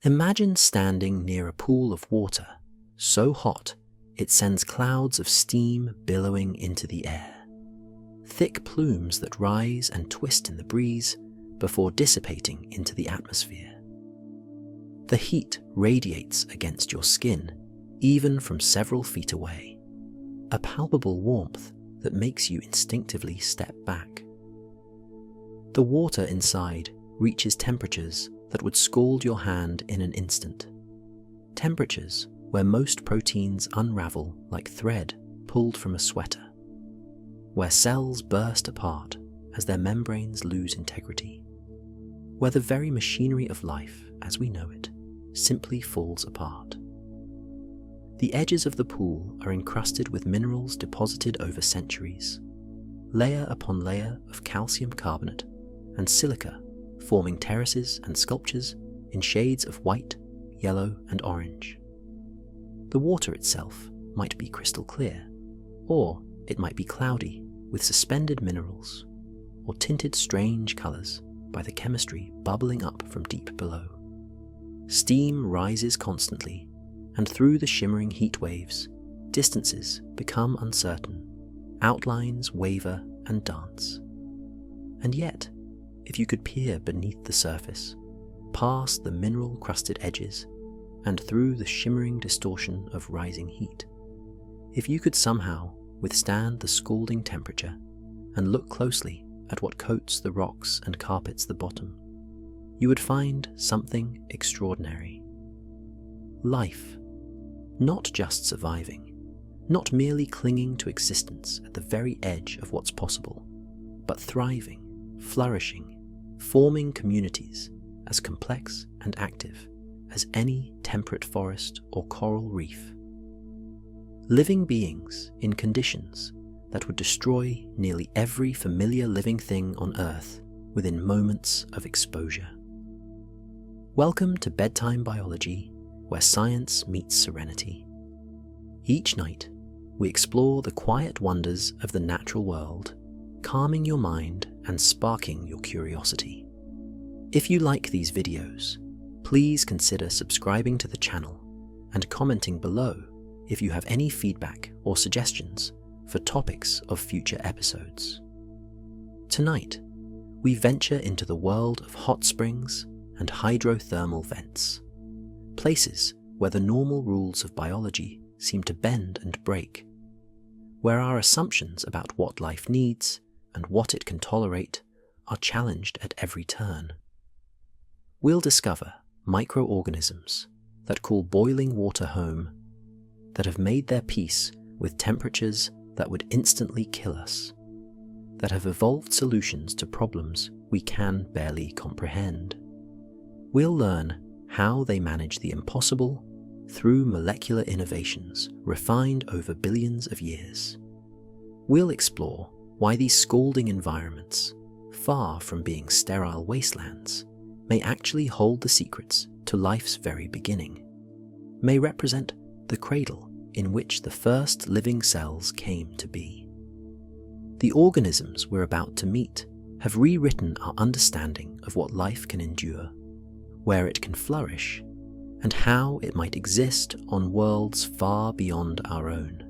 Imagine standing near a pool of water so hot it sends clouds of steam billowing into the air. Thick plumes that rise and twist in the breeze before dissipating into the atmosphere. The heat radiates against your skin, even from several feet away, a palpable warmth that makes you instinctively step back. The water inside reaches temperatures that would scald your hand in an instant. Temperatures where most proteins unravel like thread pulled from a sweater, where cells burst apart as their membranes lose integrity, where the very machinery of life as we know it simply falls apart. The edges of the pool are encrusted with minerals deposited over centuries, layer upon layer of calcium carbonate and silica, forming terraces and sculptures in shades of white, yellow, and orange. The water itself might be crystal clear, or it might be cloudy with suspended minerals, or tinted strange colours by the chemistry bubbling up from deep below. Steam rises constantly, and through the shimmering heat waves, distances become uncertain, outlines waver and dance. And yet, if you could peer beneath the surface, past the mineral-crusted edges, and through the shimmering distortion of rising heat, if you could somehow withstand the scalding temperature and look closely at what coats the rocks and carpets the bottom, you would find something extraordinary. Life, not just surviving, not merely clinging to existence at the very edge of what's possible, but thriving, flourishing, forming communities as complex and active as any temperate forest or coral reef. Living beings in conditions that would destroy nearly every familiar living thing on Earth within moments of exposure. Welcome to Bedtime Biology, where science meets serenity. Each night, we explore the quiet wonders of the natural world, calming your mind and sparking your curiosity. If you like these videos, please consider subscribing to the channel and commenting below if you have any feedback or suggestions for topics of future episodes. Tonight, we venture into the world of hot springs and hydrothermal vents, places where the normal rules of biology seem to bend and break, where our assumptions about what life needs and what it can tolerate are challenged at every turn. We'll discover microorganisms that call boiling water home, that have made their peace with temperatures that would instantly kill us, that have evolved solutions to problems we can barely comprehend. We'll learn how they manage the impossible through molecular innovations refined over billions of years. We'll explore why these scalding environments, far from being sterile wastelands, may actually hold the secrets to life's very beginning, may represent the cradle in which the first living cells came to be. The organisms we're about to meet have rewritten our understanding of what life can endure, where it can flourish, and how it might exist on worlds far beyond our own.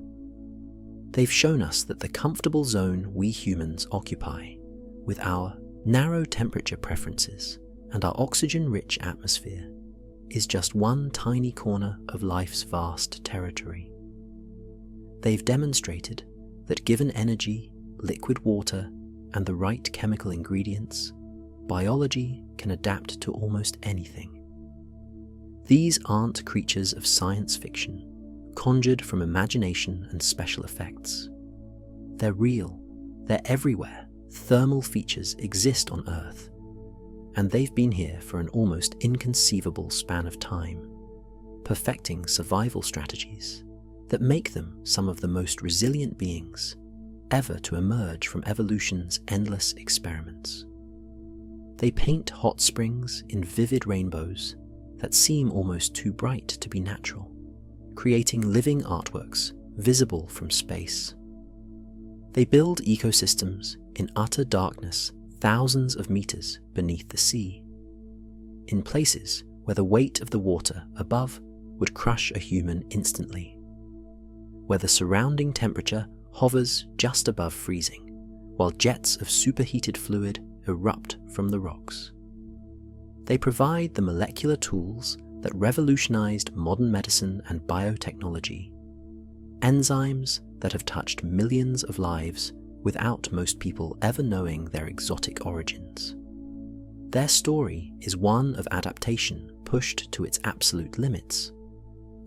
They've shown us that the comfortable zone we humans occupy, with our narrow temperature preferences and our oxygen-rich atmosphere, is just one tiny corner of life's vast territory. They've demonstrated that given energy, liquid water, and the right chemical ingredients, biology can adapt to almost anything. These aren't creatures of science fiction, conjured from imagination and special effects. They're real, they're everywhere. Thermal features exist on Earth, and they've been here for an almost inconceivable span of time, perfecting survival strategies that make them some of the most resilient beings ever to emerge from evolution's endless experiments. They paint hot springs in vivid rainbows that seem almost too bright to be natural, creating living artworks visible from space. They build ecosystems in utter darkness thousands of meters beneath the sea, in places where the weight of the water above would crush a human instantly, where the surrounding temperature hovers just above freezing, while jets of superheated fluid erupt from the rocks. They provide the molecular tools that revolutionized modern medicine and biotechnology, enzymes that have touched millions of lives without most people ever knowing their exotic origins. Their story is one of adaptation pushed to its absolute limits,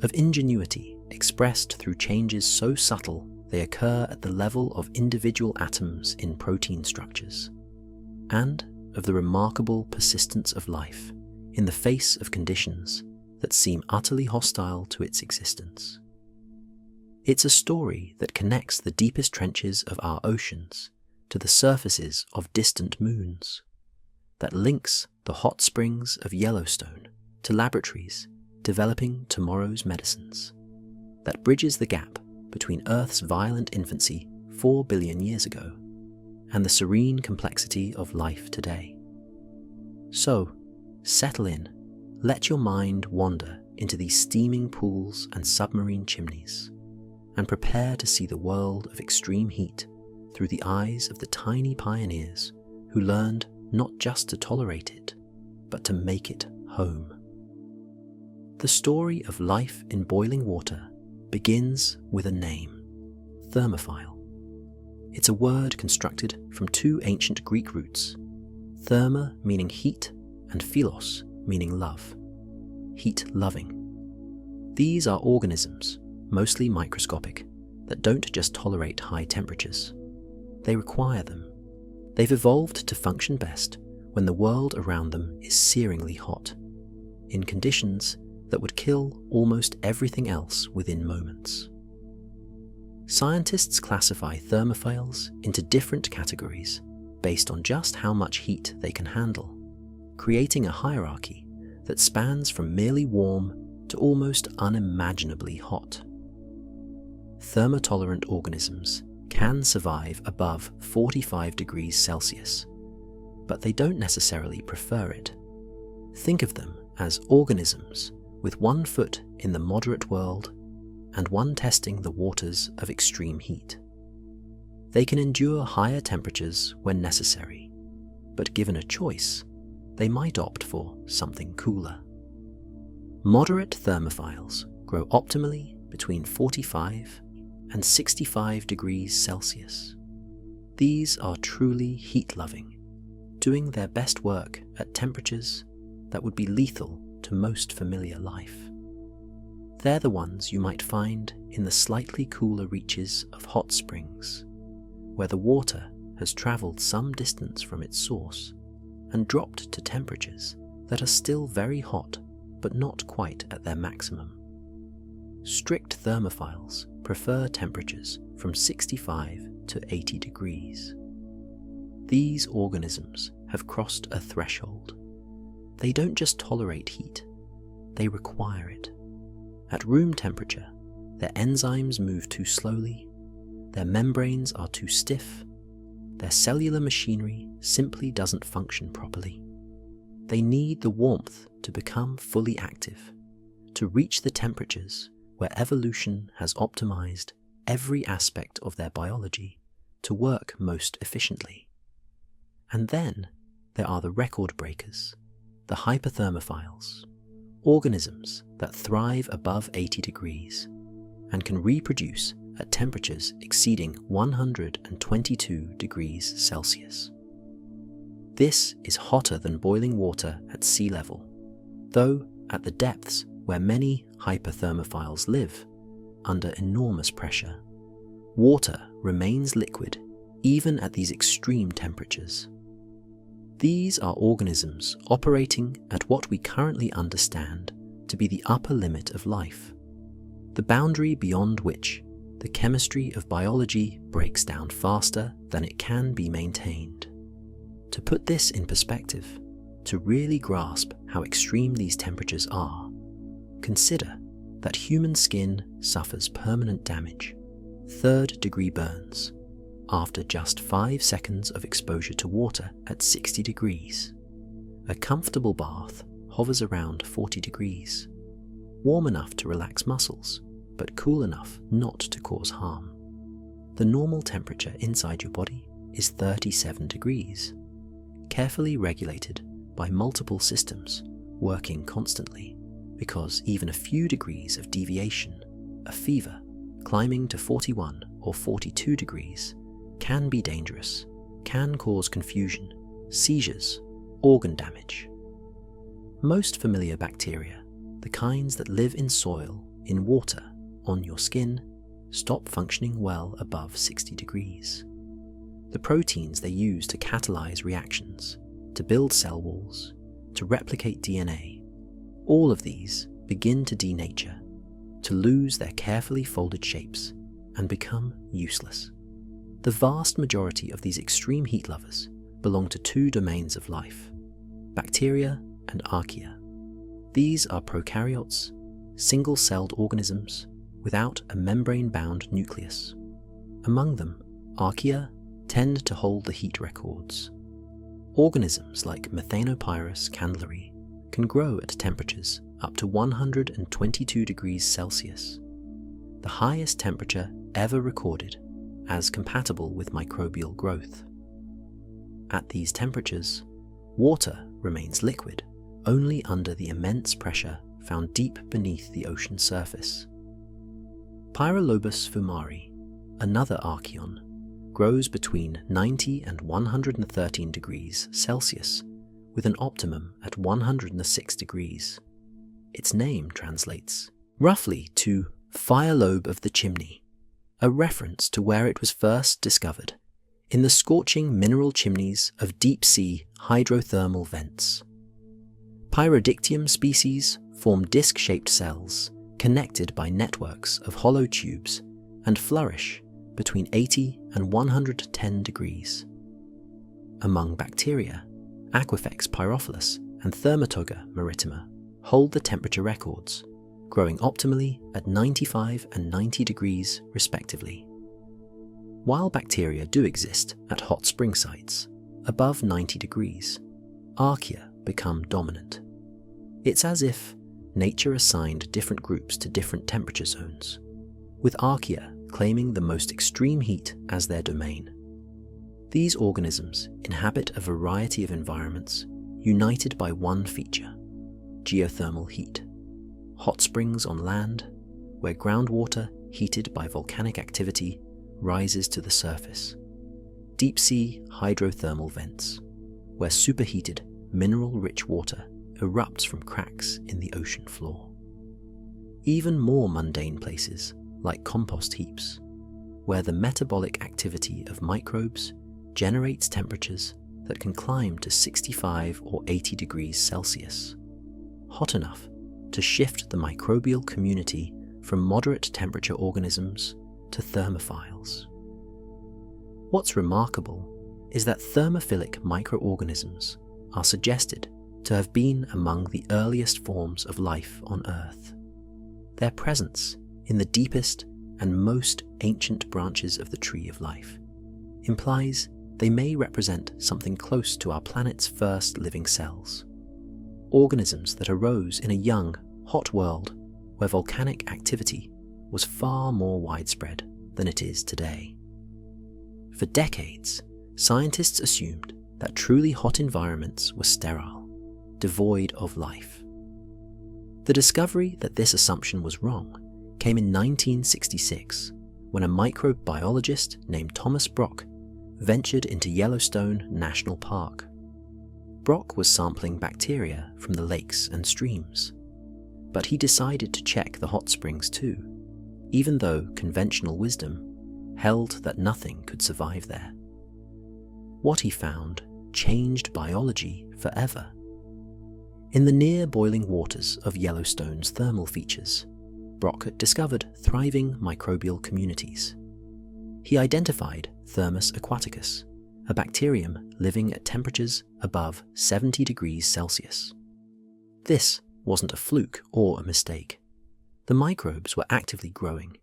of ingenuity expressed through changes so subtle they occur at the level of individual atoms in protein structures, and of the remarkable persistence of life in the face of conditions that seem utterly hostile to its existence. It's a story that connects the deepest trenches of our oceans to the surfaces of distant moons, that links the hot springs of Yellowstone to laboratories developing tomorrow's medicines, that bridges the gap between Earth's violent infancy 4 billion years ago and the serene complexity of life today. So, settle in, let your mind wander into these steaming pools and submarine chimneys, and prepare to see the world of extreme heat through the eyes of the tiny pioneers who learned not just to tolerate it, but to make it home. The story of life in boiling water begins with a name, thermophile. It's a word constructed from two ancient Greek roots, therma meaning heat and philos meaning love, heat-loving. These are organisms, mostly microscopic, that don't just tolerate high temperatures. They require them. They've evolved to function best when the world around them is searingly hot, in conditions that would kill almost everything else within moments. Scientists classify thermophiles into different categories based on just how much heat they can handle, creating a hierarchy that spans from merely warm to almost unimaginably hot. Thermotolerant organisms can survive above 45 degrees Celsius, but they don't necessarily prefer it. Think of them as organisms with one foot in the moderate world and one testing the waters of extreme heat. They can endure higher temperatures when necessary, but given a choice, they might opt for something cooler. Moderate thermophiles grow optimally between 45 and 65 degrees Celsius. These are truly heat-loving, doing their best work at temperatures that would be lethal to most familiar life. They're the ones you might find in the slightly cooler reaches of hot springs, where the water has traveled some distance from its source and dropped to temperatures that are still very hot but not quite at their maximum. Strict thermophiles prefer temperatures from 65 to 80 degrees. These organisms have crossed a threshold. They don't just tolerate heat, they require it. At room temperature, their enzymes move too slowly, their membranes are too stiff, their cellular machinery simply doesn't function properly. They need the warmth to become fully active, to reach the temperatures where evolution has optimized every aspect of their biology to work most efficiently. And then there are the record breakers, the hyperthermophiles, organisms that thrive above 80 degrees and can reproduce at temperatures exceeding 122 degrees Celsius. This is hotter than boiling water at sea level, though at the depths where many hyperthermophiles live, under enormous pressure, water remains liquid even at these extreme temperatures. These are organisms operating at what we currently understand to be the upper limit of life, the boundary beyond which the chemistry of biology breaks down faster than it can be maintained. To put this in perspective, to really grasp how extreme these temperatures are, consider that human skin suffers permanent damage, third-degree burns, after just 5 seconds of exposure to water at 60 degrees. A comfortable bath hovers around 40 degrees, warm enough to relax muscles, but cool enough not to cause harm. The normal temperature inside your body is 37 degrees, carefully regulated by multiple systems working constantly, because even a few degrees of deviation, a fever climbing to 41 or 42 degrees, can be dangerous, can cause confusion, seizures, organ damage. Most familiar bacteria, the kinds that live in soil, in water, on your skin, stop functioning well above 60 degrees. The proteins they use to catalyze reactions, to build cell walls, to replicate DNA, all of these begin to denature, to lose their carefully folded shapes and become useless. The vast majority of these extreme heat lovers belong to two domains of life: bacteria and archaea. These are prokaryotes, single-celled organisms without a membrane-bound nucleus. Among them, archaea tend to hold the heat records. Organisms like Methanopyrus candeleri can grow at temperatures up to 122 degrees Celsius, the highest temperature ever recorded as compatible with microbial growth. At these temperatures, water remains liquid only under the immense pressure found deep beneath the ocean surface. Pyrolobus fumari, another archaeon, grows between 90 and 113 degrees Celsius, with an optimum at 106 degrees. Its name translates roughly to fire lobe of the chimney, a reference to where it was first discovered, in the scorching mineral chimneys of deep-sea hydrothermal vents. Pyrodictium species form disc-shaped cells connected by networks of hollow tubes and flourish between 80 and 110 degrees. Among bacteria, Aquifex pyrophilus and Thermatoga maritima hold the temperature records, growing optimally at 95 and 90 degrees respectively. While bacteria do exist at hot spring sites, above 90 degrees, archaea become dominant. It's as if nature assigned different groups to different temperature zones, with archaea claiming the most extreme heat as their domain. These organisms inhabit a variety of environments united by one feature: geothermal heat. Hot springs on land, where groundwater heated by volcanic activity rises to the surface. Deep-sea hydrothermal vents, where superheated, mineral-rich water erupts from cracks in the ocean floor. Even more mundane places, like compost heaps, where the metabolic activity of microbes generates temperatures that can climb to 65 or 80 degrees Celsius, hot enough to shift the microbial community from moderate temperature organisms to thermophiles. What's remarkable is that thermophilic microorganisms are suggested to have been among the earliest forms of life on Earth. Their presence in the deepest and most ancient branches of the tree of life implies they may represent something close to our planet's first living cells, organisms that arose in a young, hot world where volcanic activity was far more widespread than it is today. For decades, scientists assumed that truly hot environments were sterile, devoid of life. The discovery that this assumption was wrong came in 1966, when a microbiologist named Thomas Brock ventured into Yellowstone National Park. Brock was sampling bacteria from the lakes and streams, but he decided to check the hot springs too, even though conventional wisdom held that nothing could survive there. What he found changed biology forever. In the near boiling waters of Yellowstone's thermal features, Brock had discovered thriving microbial communities. He identified Thermus aquaticus, a bacterium living at temperatures above 70 degrees Celsius. This wasn't a fluke or a mistake. The microbes were actively growing,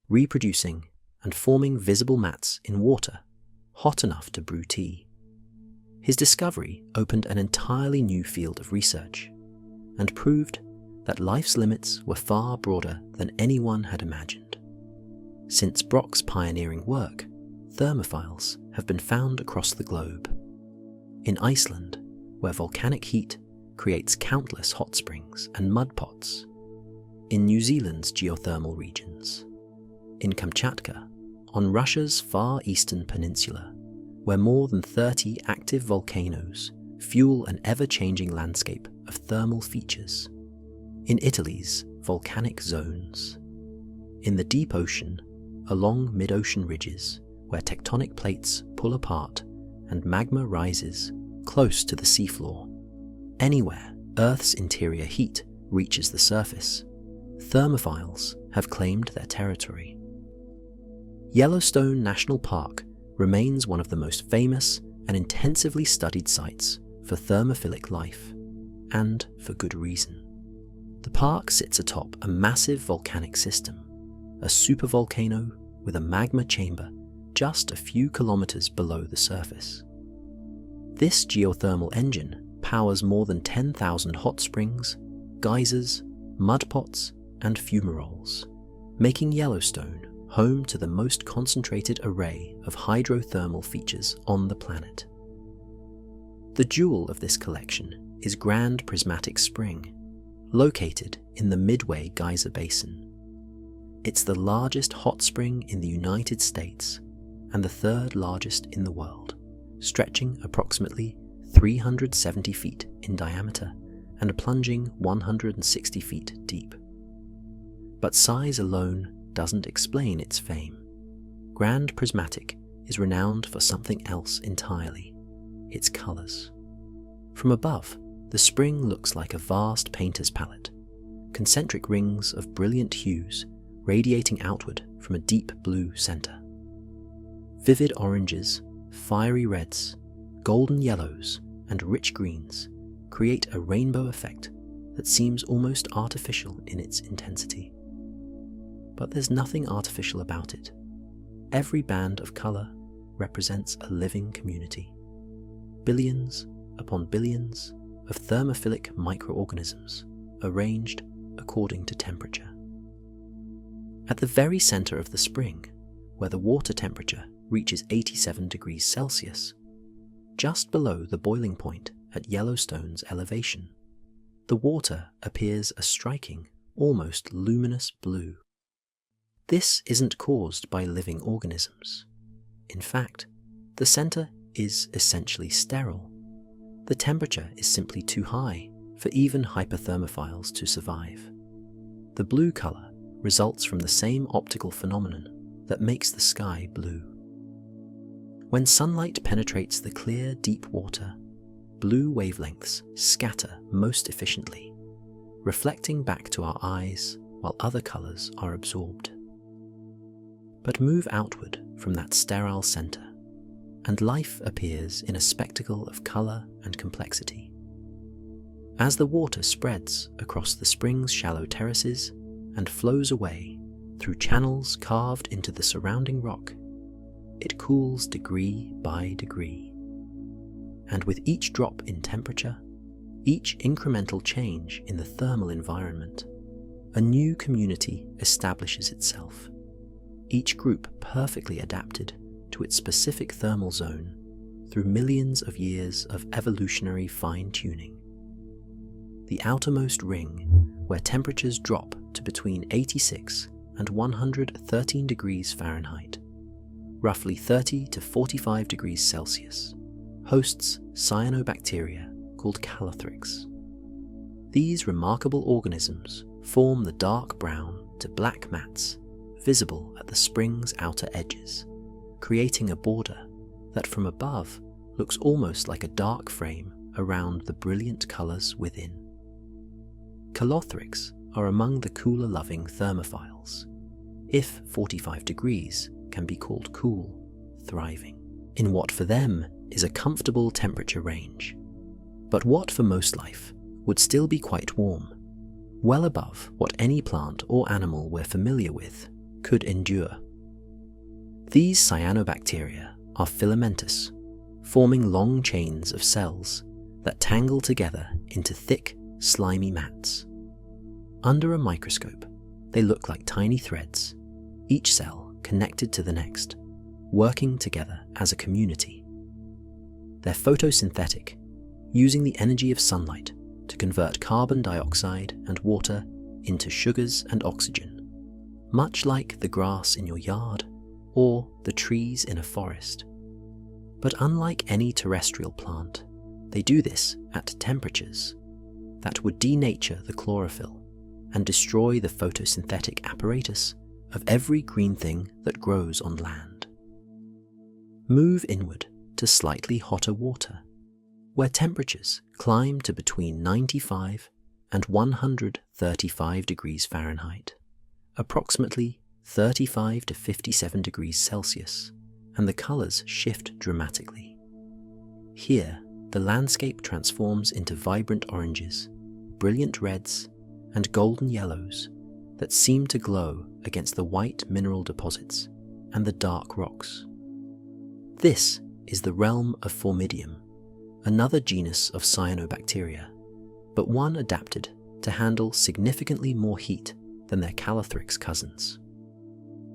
reproducing, and forming visible mats in water, hot enough to brew tea. His discovery opened an entirely new field of research, and proved that life's limits were far broader than anyone had imagined. Since Brock's pioneering work, thermophiles have been found across the globe. In Iceland, where volcanic heat creates countless hot springs and mud pots. In New Zealand's geothermal regions. In Kamchatka, on Russia's far eastern peninsula, where more than 30 active volcanoes fuel an ever-changing landscape of thermal features. In Italy's volcanic zones. In the deep ocean, along mid-ocean ridges, where tectonic plates pull apart and magma rises close to the seafloor. Anywhere Earth's interior heat reaches the surface, thermophiles have claimed their territory. Yellowstone National Park remains one of the most famous and intensively studied sites for thermophilic life, and for good reason. The park sits atop a massive volcanic system, a supervolcano with a magma chamber just a few kilometers below the surface. This geothermal engine powers more than 10,000 hot springs, geysers, mud pots, and fumaroles, making Yellowstone home to the most concentrated array of hydrothermal features on the planet. The jewel of this collection is Grand Prismatic Spring, located in the Midway Geyser Basin. It's the largest hot spring in the United States and the third largest in the world, stretching approximately 370 feet in diameter and plunging 160 feet deep. But size alone doesn't explain its fame. Grand Prismatic is renowned for something else entirely: its colors. From above, the spring looks like a vast painter's palette, concentric rings of brilliant hues radiating outward from a deep blue center. Vivid oranges, fiery reds, golden yellows, and rich greens create a rainbow effect that seems almost artificial in its intensity. But there's nothing artificial about it. Every band of color represents a living community. Billions upon billions of thermophilic microorganisms arranged according to temperature. At the very center of the spring, where the water temperature reaches 87 degrees Celsius, just below the boiling point at Yellowstone's elevation, the water appears a striking, almost luminous blue. This isn't caused by living organisms. In fact, the center is essentially sterile. The temperature is simply too high for even hyperthermophiles to survive. The blue color results from the same optical phenomenon that makes the sky blue. When sunlight penetrates the clear, deep water, blue wavelengths scatter most efficiently, reflecting back to our eyes while other colors are absorbed. But move outward from that sterile center, and life appears in a spectacle of color and complexity. As the water spreads across the spring's shallow terraces and flows away through channels carved into the surrounding rock, it cools degree by degree. And with each drop in temperature, each incremental change in the thermal environment, a new community establishes itself, each group perfectly adapted to its specific thermal zone through millions of years of evolutionary fine-tuning. The outermost ring, where temperatures drop to between 86 and 113 degrees Fahrenheit, roughly 30 to 45 degrees Celsius, hosts cyanobacteria called calothrix. These remarkable organisms form the dark brown to black mats visible at the spring's outer edges, creating a border that from above looks almost like a dark frame around the brilliant colors within. Calothrix are among the cooler-loving thermophiles, if 45 degrees can be called cool, thriving, in what for them is a comfortable temperature range, but what for most life would still be quite warm, well above what any plant or animal we're familiar with could endure. These cyanobacteria are filamentous, forming long chains of cells that tangle together into thick, slimy mats. Under a microscope, they look like tiny threads, each cell connected to the next, working together as a community. They're photosynthetic, using the energy of sunlight to convert carbon dioxide and water into sugars and oxygen, much like the grass in your yard or the trees in a forest. But unlike any terrestrial plant, they do this at temperatures that would denature the chlorophyll and destroy the photosynthetic apparatus of every green thing that grows on land. Move inward to slightly hotter water, where temperatures climb to between 95 and 135 degrees Fahrenheit, approximately 35 to 57 degrees Celsius, and the colors shift dramatically. Here, the landscape transforms into vibrant oranges, brilliant reds, and golden yellows that seem to glow against the white mineral deposits and the dark rocks. This is the realm of Formidium, another genus of cyanobacteria, but one adapted to handle significantly more heat than their Calothrix cousins.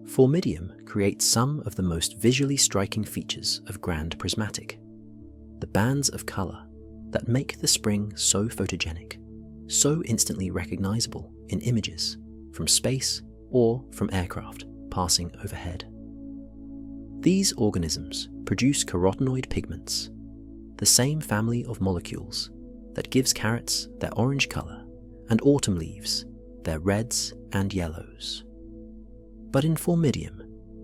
Formidium creates some of the most visually striking features of Grand Prismatic, the bands of color that make the spring so photogenic, so instantly recognizable in images from space or from aircraft passing overhead. These organisms produce carotenoid pigments, the same family of molecules that gives carrots their orange color and autumn leaves their reds and yellows. But in Formidium,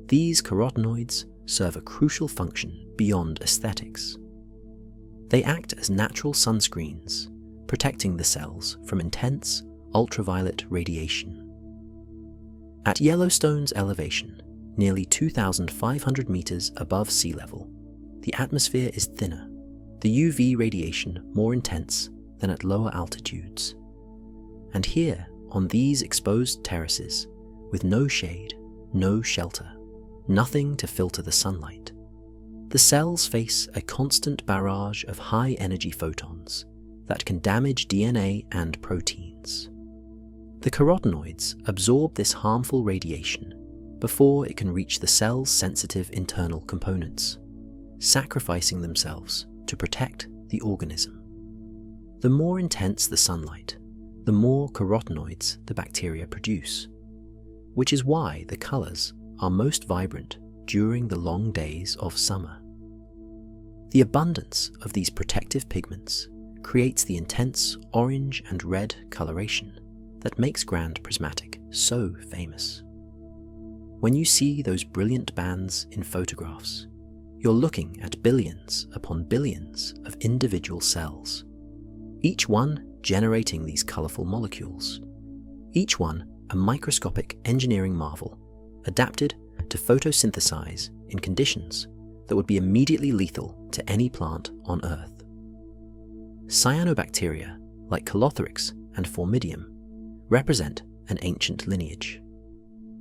these carotenoids serve a crucial function beyond aesthetics. They act as natural sunscreens, protecting the cells from intense ultraviolet radiation. At Yellowstone's elevation, nearly 2,500 meters above sea level, the atmosphere is thinner, the UV radiation more intense than at lower altitudes. And here, on these exposed terraces, with no shade, no shelter, nothing to filter the sunlight, the cells face a constant barrage of high-energy photons that can damage DNA and proteins. The carotenoids absorb this harmful radiation before it can reach the cell's sensitive internal components, sacrificing themselves to protect the organism. The more intense the sunlight, the more carotenoids the bacteria produce, which is why the colors are most vibrant during the long days of summer. The abundance of these protective pigments creates the intense orange and red coloration that makes Grand Prismatic so famous. When you see those brilliant bands in photographs, you're looking at billions upon billions of individual cells, each one generating these colorful molecules, each one a microscopic engineering marvel adapted to photosynthesize in conditions that would be immediately lethal to any plant on Earth. Cyanobacteria, like Calothrix and Formidium, represent an ancient lineage.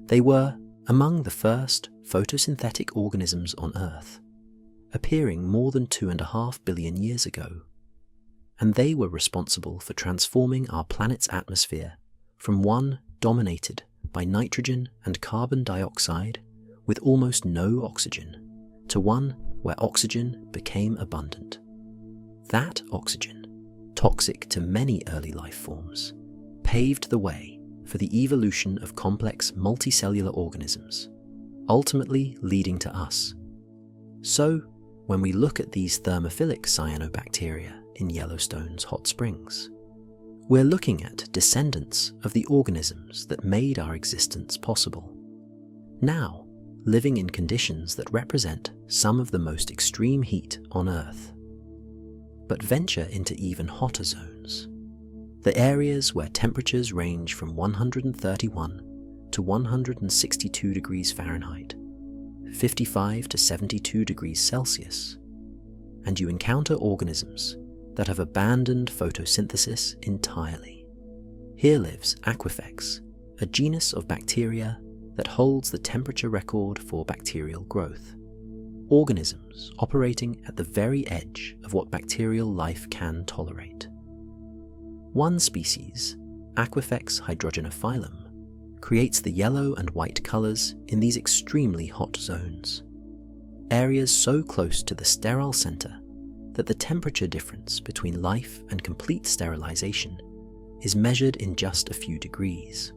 They were among the first photosynthetic organisms on Earth, appearing more than 2.5 billion years ago, and they were responsible for transforming our planet's atmosphere from one dominated by nitrogen and carbon dioxide with almost no oxygen to one where oxygen became abundant. That oxygen, toxic to many early life forms, paved the way for the evolution of complex multicellular organisms, ultimately leading to us. So, when we look at these thermophilic cyanobacteria in Yellowstone's hot springs, we're looking at descendants of the organisms that made our existence possible, now living in conditions that represent some of the most extreme heat on Earth. But venture into even hotter zones, the areas where temperatures range from 131 to 162 degrees Fahrenheit, 55 to 72 degrees Celsius, and you encounter organisms that have abandoned photosynthesis entirely. Here lives Aquifex, a genus of bacteria that holds the temperature record for bacterial growth. Organisms operating at the very edge of what bacterial life can tolerate. One species, Aquifex hydrogenophilum, creates the yellow and white colours in these extremely hot zones, areas so close to the sterile centre that the temperature difference between life and complete sterilisation is measured in just a few degrees.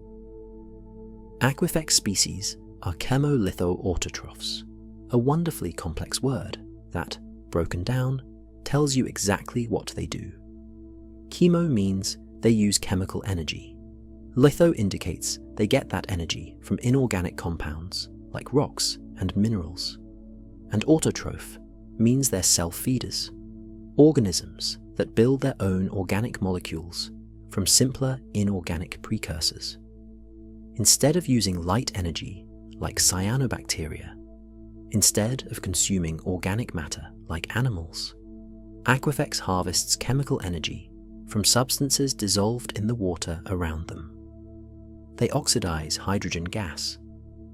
Aquifex species are chemolithoautotrophs, a wonderfully complex word that, broken down, tells you exactly what they do. Chemo means they use chemical energy. Litho indicates they get that energy from inorganic compounds like rocks and minerals. And autotroph means they're self-feeders, organisms that build their own organic molecules from simpler inorganic precursors. Instead of using light energy like cyanobacteria, instead of consuming organic matter like animals, Aquifex harvests chemical energy from substances dissolved in the water around them. They oxidize hydrogen gas,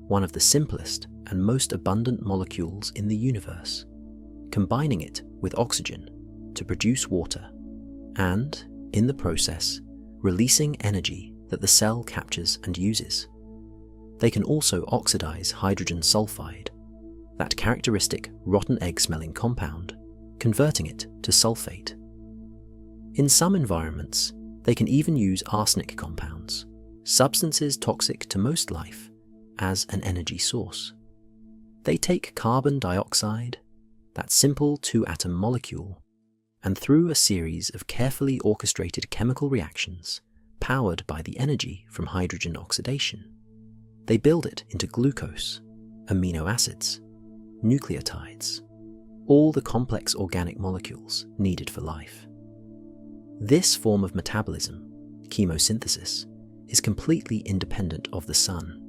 one of the simplest and most abundant molecules in the universe, combining it with oxygen to produce water, and, in the process, releasing energy that the cell captures and uses. They can also oxidize hydrogen sulfide, that characteristic rotten egg-smelling compound, converting it to sulfate. In some environments, they can even use arsenic compounds, substances toxic to most life, as an energy source. They take carbon dioxide, that simple two-atom molecule, and through a series of carefully orchestrated chemical reactions powered by the energy from hydrogen oxidation, they build it into glucose, amino acids, nucleotides, all the complex organic molecules needed for life. This form of metabolism, chemosynthesis, is completely independent of the sun.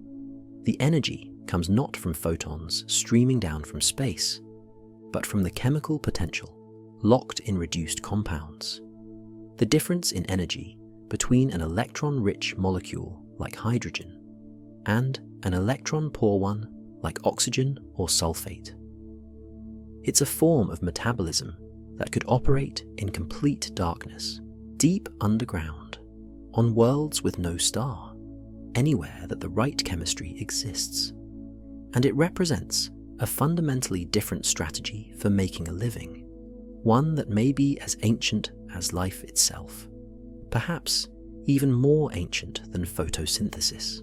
The energy comes not from photons streaming down from space, but from the chemical potential locked in reduced compounds. The difference in energy between an electron-rich molecule like hydrogen and an electron-poor one like oxygen or sulfate. It's a form of metabolism that could operate in complete darkness, deep underground, on worlds with no star, anywhere that the right chemistry exists. And it represents a fundamentally different strategy for making a living, one that may be as ancient as life itself, perhaps even more ancient than photosynthesis.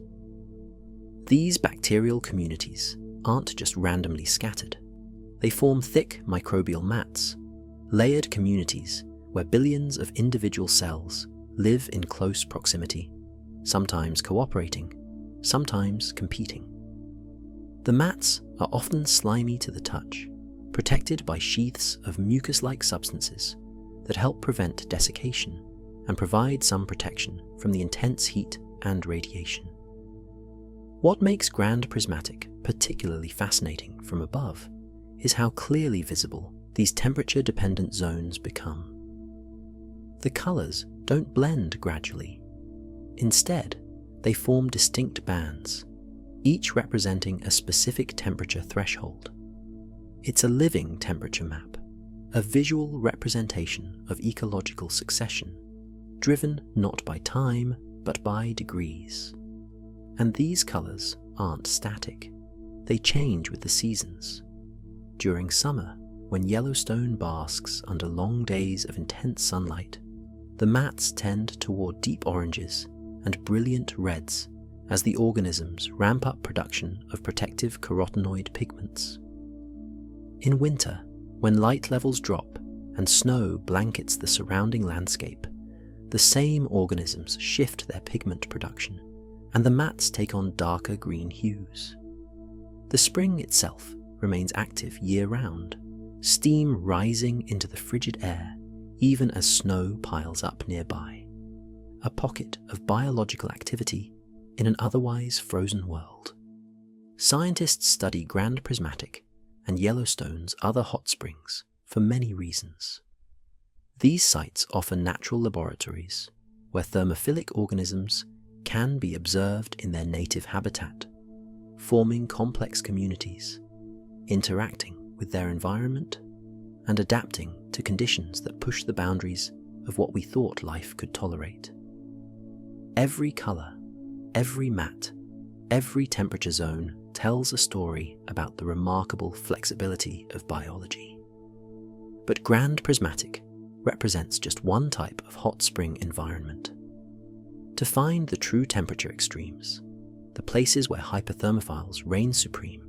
These bacterial communities aren't just randomly scattered. They form thick microbial mats, layered communities where billions of individual cells live in close proximity, sometimes cooperating, sometimes competing. The mats are often slimy to the touch, protected by sheaths of mucus-like substances that help prevent desiccation and provide some protection from the intense heat and radiation. What makes Grand Prismatic particularly fascinating from above is how clearly visible these temperature-dependent zones become. The colours don't blend gradually. Instead, they form distinct bands, each representing a specific temperature threshold. It's a living temperature map, a visual representation of ecological succession, driven not by time, but by degrees. And these colours aren't static. They change with the seasons. During summer, when Yellowstone basks under long days of intense sunlight, the mats tend toward deep oranges and brilliant reds as the organisms ramp up production of protective carotenoid pigments. In winter, when light levels drop and snow blankets the surrounding landscape, the same organisms shift their pigment production, and the mats take on darker green hues. The spring itself remains active year-round, steam rising into the frigid air even as snow piles up nearby, a pocket of biological activity in an otherwise frozen world. Scientists study Grand Prismatic and Yellowstone's other hot springs for many reasons. These sites offer natural laboratories where thermophilic organisms can be observed in their native habitat, forming complex communities, interacting with their environment, and adapting to conditions that push the boundaries of what we thought life could tolerate. Every color, every mat, every temperature zone tells a story about the remarkable flexibility of biology. But Grand Prismatic represents just one type of hot spring environment. To find the true temperature extremes, the places where hyperthermophiles reign supreme,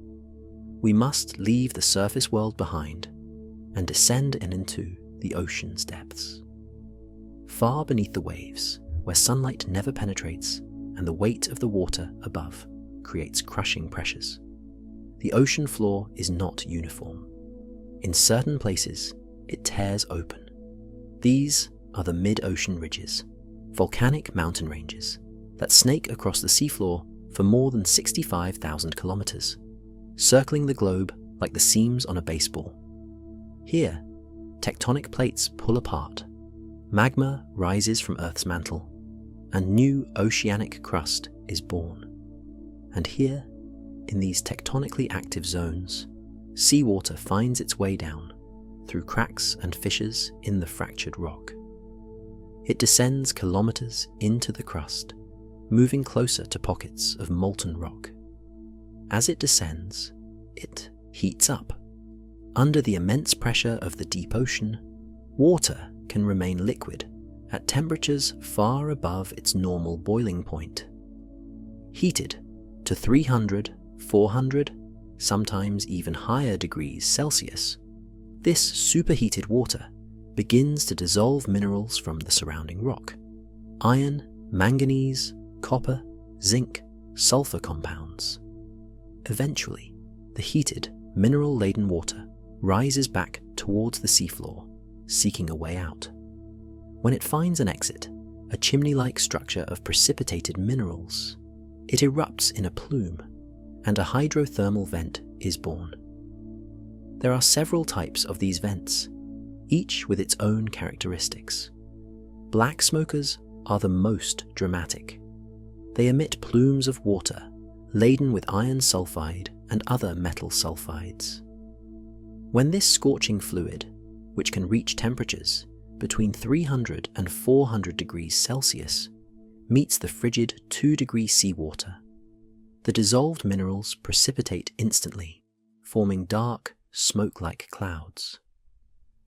we must leave the surface world behind and descend into the ocean's depths. Far beneath the waves, where sunlight never penetrates and the weight of the water above creates crushing pressures, the ocean floor is not uniform. In certain places, it tears open. These are the mid-ocean ridges, volcanic mountain ranges that snake across the seafloor for more than 65,000 kilometers, circling the globe like the seams on a baseball. Here, tectonic plates pull apart, magma rises from Earth's mantle, and new oceanic crust is born. And here, in these tectonically active zones, seawater finds its way down through cracks and fissures in the fractured rock. It descends kilometers into the crust, moving closer to pockets of molten rock. As it descends, it heats up. Under the immense pressure of the deep ocean, water can remain liquid at temperatures far above its normal boiling point. Heated to 300, 400, sometimes even higher degrees Celsius, this superheated water begins to dissolve minerals from the surrounding rock: iron, manganese, copper, zinc, sulfur compounds. Eventually, the heated, mineral-laden water rises back towards the seafloor, seeking a way out. When it finds an exit, a chimney-like structure of precipitated minerals, it erupts in a plume, and a hydrothermal vent is born. There are several types of these vents, each with its own characteristics. Black smokers are the most dramatic. They emit plumes of water laden with iron sulfide and other metal sulfides. When this scorching fluid, which can reach temperatures between 300 and 400 degrees Celsius, meets the frigid 2-degree seawater, the dissolved minerals precipitate instantly, forming dark, smoke-like clouds.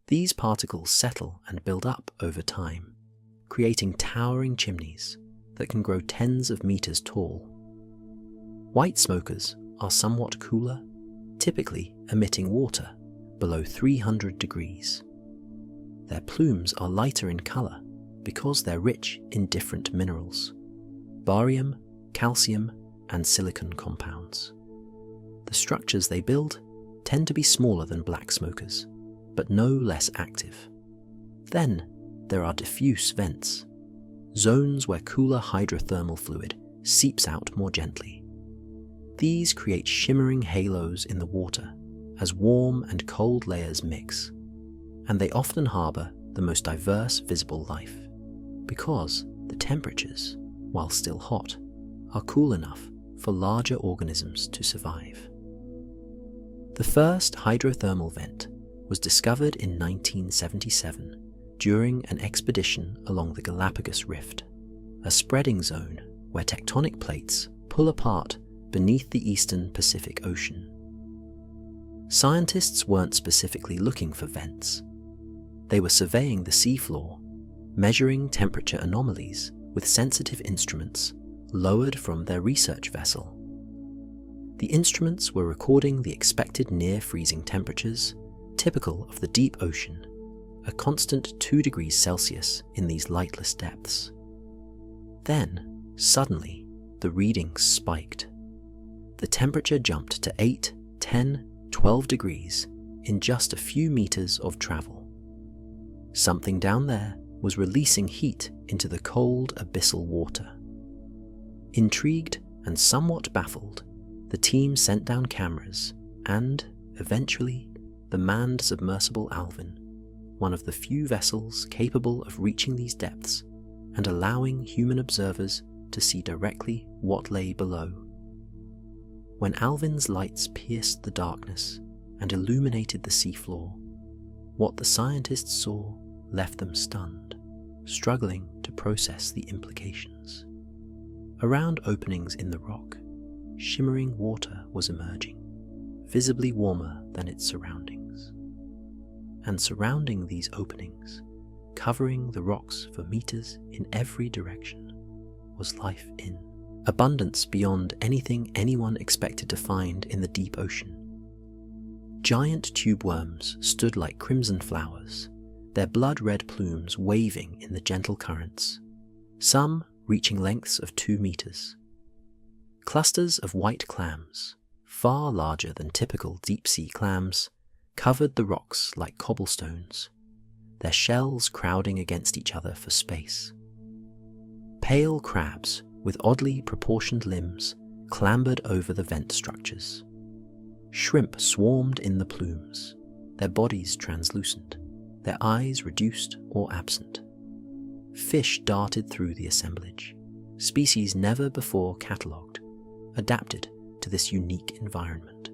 These particles settle and build up over time, creating towering chimneys that can grow tens of meters tall. White smokers are somewhat cooler, typically emitting water below 300 degrees. Their plumes are lighter in color because they're rich in different minerals: barium, calcium, and silicon compounds. The structures they build tend to be smaller than black smokers, but no less active. Then there are diffuse vents, zones where cooler hydrothermal fluid seeps out more gently. These create shimmering halos in the water as warm and cold layers mix, and they often harbor the most diverse visible life, because the temperatures, while still hot, are cool enough for larger organisms to survive. The first hydrothermal vent was discovered in 1977 during an expedition along the Galapagos Rift, a spreading zone where tectonic plates pull apart beneath the eastern Pacific Ocean. Scientists weren't specifically looking for vents. They were surveying the seafloor, measuring temperature anomalies with sensitive instruments lowered from their research vessel. The instruments were recording the expected near-freezing temperatures typical of the deep ocean, a constant 2 degrees Celsius in these lightless depths. Then, suddenly, the readings spiked. The temperature jumped to 8, 10, 12 degrees in just a few meters of travel. Something down there was releasing heat into the cold abyssal water. Intrigued and somewhat baffled, the team sent down cameras and, eventually, the manned submersible Alvin, one of the few vessels capable of reaching these depths and allowing human observers to see directly what lay below. When Alvin's lights pierced the darkness and illuminated the seafloor, what the scientists saw left them stunned. struggling to process the implications. Around openings in the rock, shimmering water was emerging, visibly warmer than its surroundings. And surrounding these openings, covering the rocks for meters in every direction, was life in abundance beyond anything anyone expected to find in the deep ocean. Giant tube worms stood like crimson flowers, their blood-red plumes waving in the gentle currents, some reaching lengths of 2 meters. Clusters of white clams, far larger than typical deep-sea clams, covered the rocks like cobblestones, their shells crowding against each other for space. Pale crabs with oddly proportioned limbs clambered over the vent structures. Shrimp swarmed in the plumes, their bodies translucent, their eyes reduced or absent. Fish darted through the assemblage, species never before catalogued, adapted to this unique environment.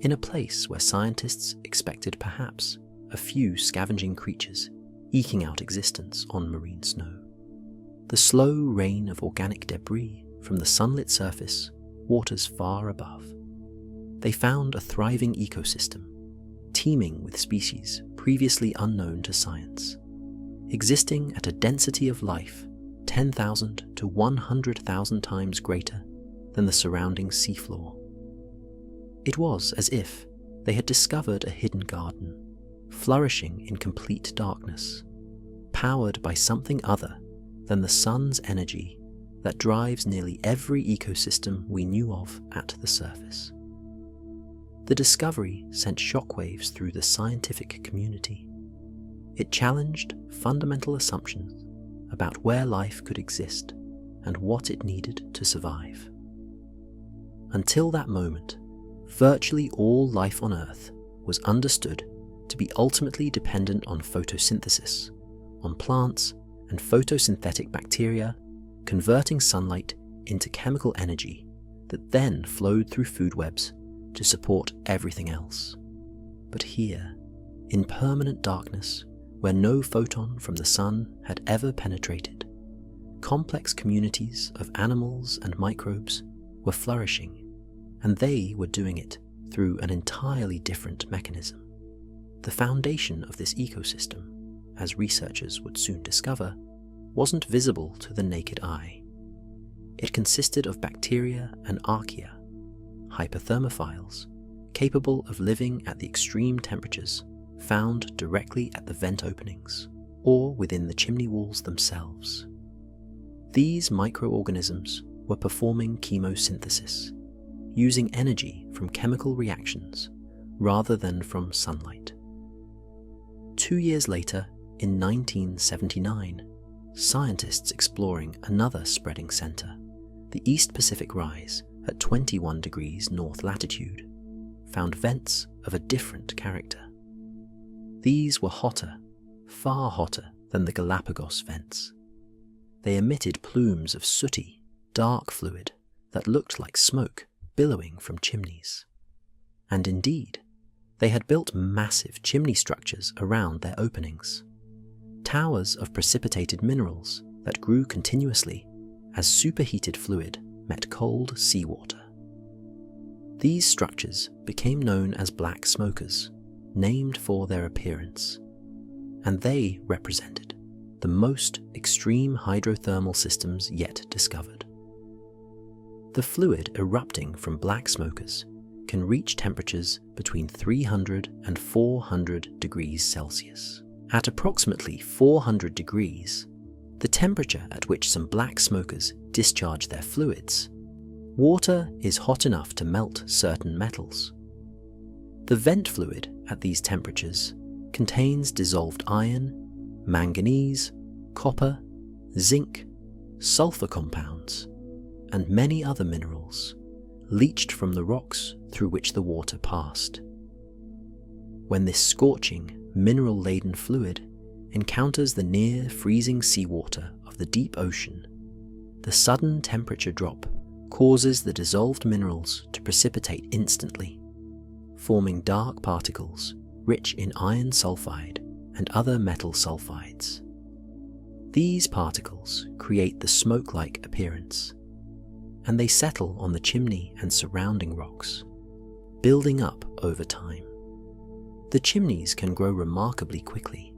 In a place where scientists expected perhaps a few scavenging creatures eking out existence on marine snow. The slow rain of organic debris from the sunlit surface waters far above. They found a thriving ecosystem, teeming with species previously unknown to science, existing at a density of life 10,000 to 100,000 times greater than the surrounding seafloor. It was as if they had discovered a hidden garden, flourishing in complete darkness, powered by something other than the sun's energy that drives nearly every ecosystem we knew of at the surface. The discovery sent shockwaves through the scientific community. It challenged fundamental assumptions about where life could exist and what it needed to survive. Until that moment, virtually all life on Earth was understood to be ultimately dependent on photosynthesis, on plants and photosynthetic bacteria converting sunlight into chemical energy that then flowed through food webs to support everything else. But here, in permanent darkness, where no photon from the sun had ever penetrated, complex communities of animals and microbes were flourishing, and they were doing it through an entirely different mechanism. The foundation of this ecosystem, as researchers would soon discover, wasn't visible to the naked eye. It consisted of bacteria and archaea, hyperthermophiles, capable of living at the extreme temperatures found directly at the vent openings or within the chimney walls themselves. These microorganisms were performing chemosynthesis, using energy from chemical reactions rather than from sunlight. 2 years later, in 1979, scientists exploring another spreading center, the East Pacific Rise at 21 degrees north latitude, found vents of a different character. These were hotter, far hotter than the Galapagos vents. They emitted plumes of sooty, dark fluid that looked like smoke billowing from chimneys. And indeed, they had built massive chimney structures around their openings, towers of precipitated minerals that grew continuously as superheated fluid met cold seawater. These structures became known as black smokers, named for their appearance, and they represented the most extreme hydrothermal systems yet discovered. The fluid erupting from black smokers can reach temperatures between 300 and 400 degrees Celsius. At approximately 400 degrees, the temperature at which some black smokers discharge their fluids, water is hot enough to melt certain metals. The vent fluid at these temperatures contains dissolved iron, manganese, copper, zinc, sulfur compounds, and many other minerals, leached from the rocks through which the water passed. When this scorching, mineral-laden fluid encounters the near-freezing seawater of the deep ocean, the sudden temperature drop causes the dissolved minerals to precipitate instantly, forming dark particles rich in iron sulfide and other metal sulfides. These particles create the smoke-like appearance, and they settle on the chimney and surrounding rocks, building up over time. The chimneys can grow remarkably quickly,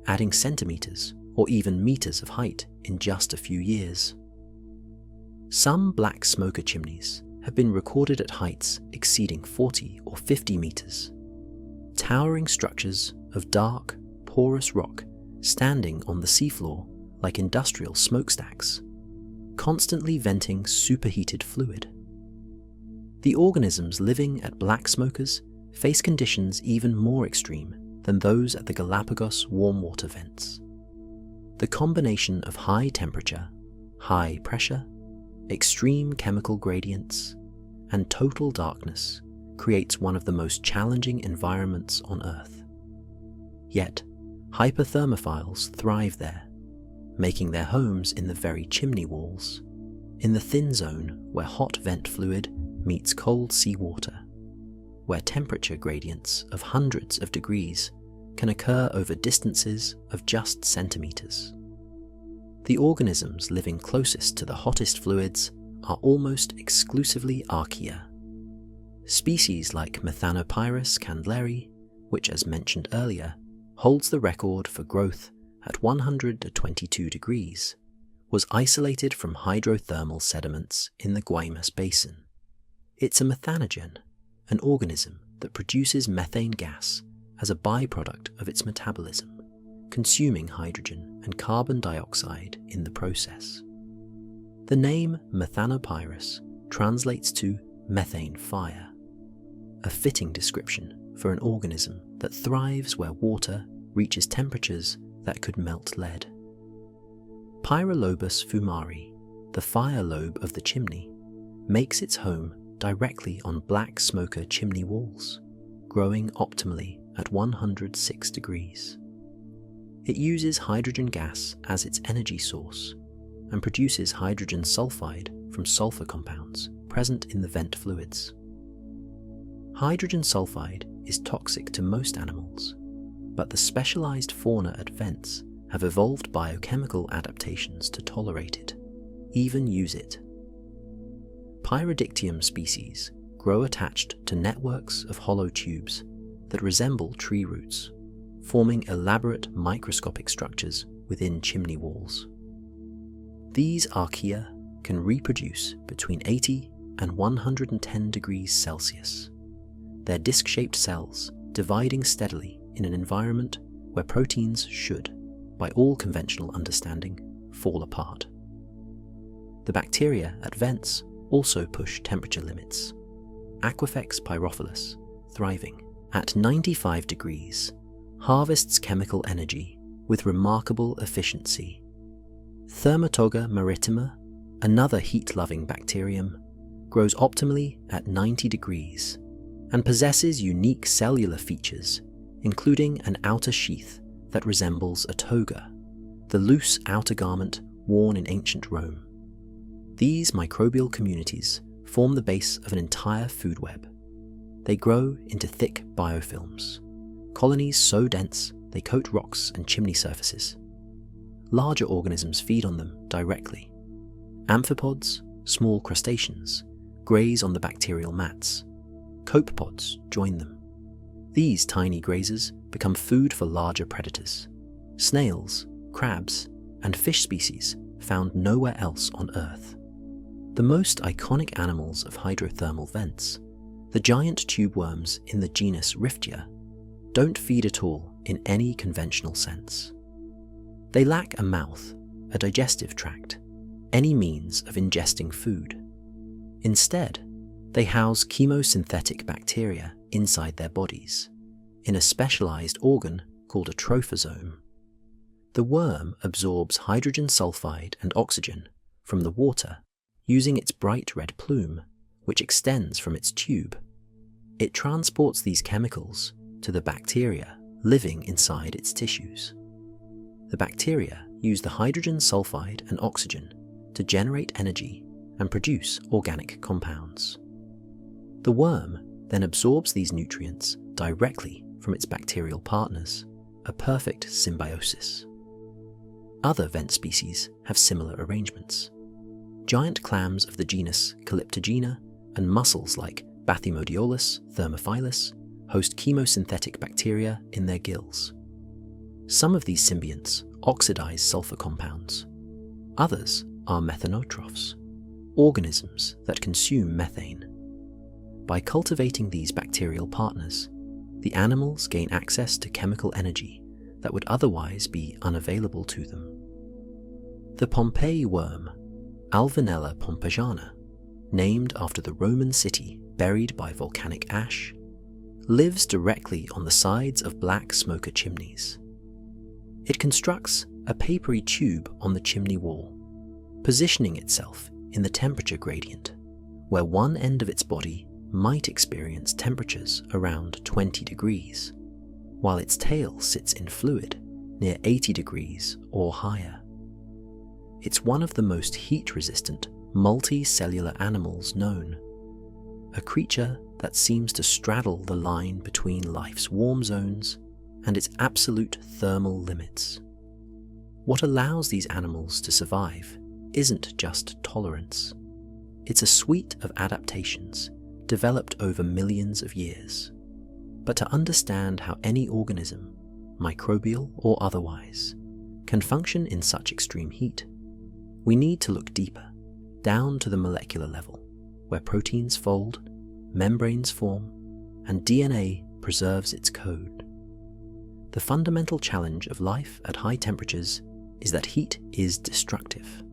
adding centimeters or even meters of height in just a few years. Some black smoker chimneys have been recorded at heights exceeding 40 or 50 meters, towering structures of dark, porous rock standing on the seafloor like industrial smokestacks, constantly venting superheated fluid. The organisms living at black smokers face conditions even more extreme than those at the Galapagos warm water vents. The combination of high temperature, high pressure, extreme chemical gradients, and total darkness creates one of the most challenging environments on Earth. Yet, hyperthermophiles thrive there, making their homes in the very chimney walls, in the thin zone where hot vent fluid meets cold seawater, where temperature gradients of hundreds of degrees can occur over distances of just centimeters. The organisms living closest to the hottest fluids are almost exclusively archaea. Species like Methanopyrus candleri, which as mentioned earlier, holds the record for growth at 122 degrees, was isolated from hydrothermal sediments in the Guaymas Basin. It's a methanogen, an organism that produces methane gas as a byproduct of its metabolism, consuming hydrogen and carbon dioxide in the process. The name Methanopyrus translates to methane fire, a fitting description for an organism that thrives where water reaches temperatures that could melt lead. Pyrolobus fumari, the fire lobe of the chimney, makes its home directly on black smoker chimney walls, growing optimally at 106 degrees. It uses hydrogen gas as its energy source and produces hydrogen sulfide from sulfur compounds present in the vent fluids. Hydrogen sulfide is toxic to most animals, but the specialized fauna at vents have evolved biochemical adaptations to tolerate it, even use it. Pyrodictium species grow attached to networks of hollow tubes that resemble tree roots, forming elaborate microscopic structures within chimney walls. These archaea can reproduce between 80 and 110 degrees Celsius, their disc-shaped cells dividing steadily in an environment where proteins should, by all conventional understanding, fall apart. The bacteria at vents also push temperature limits. Aquifex pyrophilus, thriving at 95 degrees, harvests chemical energy with remarkable efficiency. Thermatoga maritima, another heat-loving bacterium, grows optimally at 90 degrees and possesses unique cellular features, including an outer sheath that resembles a toga, the loose outer garment worn in ancient Rome. These microbial communities form the base of an entire food web. They grow into thick biofilms, colonies so dense they coat rocks and chimney surfaces. Larger organisms feed on them directly. Amphipods, small crustaceans, graze on the bacterial mats. Copepods join them. These tiny grazers become food for larger predators, snails, crabs, and fish species found nowhere else on Earth. The most iconic animals of hydrothermal vents, the giant tube worms in the genus Riftia, don't feed at all in any conventional sense. They lack a mouth, a digestive tract, any means of ingesting food. Instead, they house chemosynthetic bacteria inside their bodies, in a specialized organ called a trophosome. The worm absorbs hydrogen sulfide and oxygen from the water using its bright red plume, which extends from its tube. It transports these chemicals to the bacteria living inside its tissues. The bacteria use the hydrogen sulfide and oxygen to generate energy and produce organic compounds. The worm then absorbs these nutrients directly from its bacterial partners, a perfect symbiosis. Other vent species have similar arrangements. Giant clams of the genus Calyptogena and mussels like Bathymodiolus thermophiles host chemosynthetic bacteria in their gills. Some of these symbionts oxidize sulfur compounds. Others are methanotrophs, organisms that consume methane. By cultivating these bacterial partners, the animals gain access to chemical energy that would otherwise be unavailable to them. The Pompeii worm, Alvinella pompeiana, named after the Roman city buried by volcanic ash, lives directly on the sides of black smoker chimneys. It constructs a papery tube on the chimney wall, positioning itself in the temperature gradient, where one end of its body might experience temperatures around 20 degrees, while its tail sits in fluid near 80 degrees or higher. It's one of the most heat-resistant multicellular animals known, a creature that seems to straddle the line between life's warm zones and its absolute thermal limits. What allows these animals to survive isn't just tolerance. It's a suite of adaptations developed over millions of years. But to understand how any organism, microbial or otherwise, can function in such extreme heat, we need to look deeper, down to the molecular level, where proteins fold, membranes form, and DNA preserves its code. The fundamental challenge of life at high temperatures is that heat is destructive.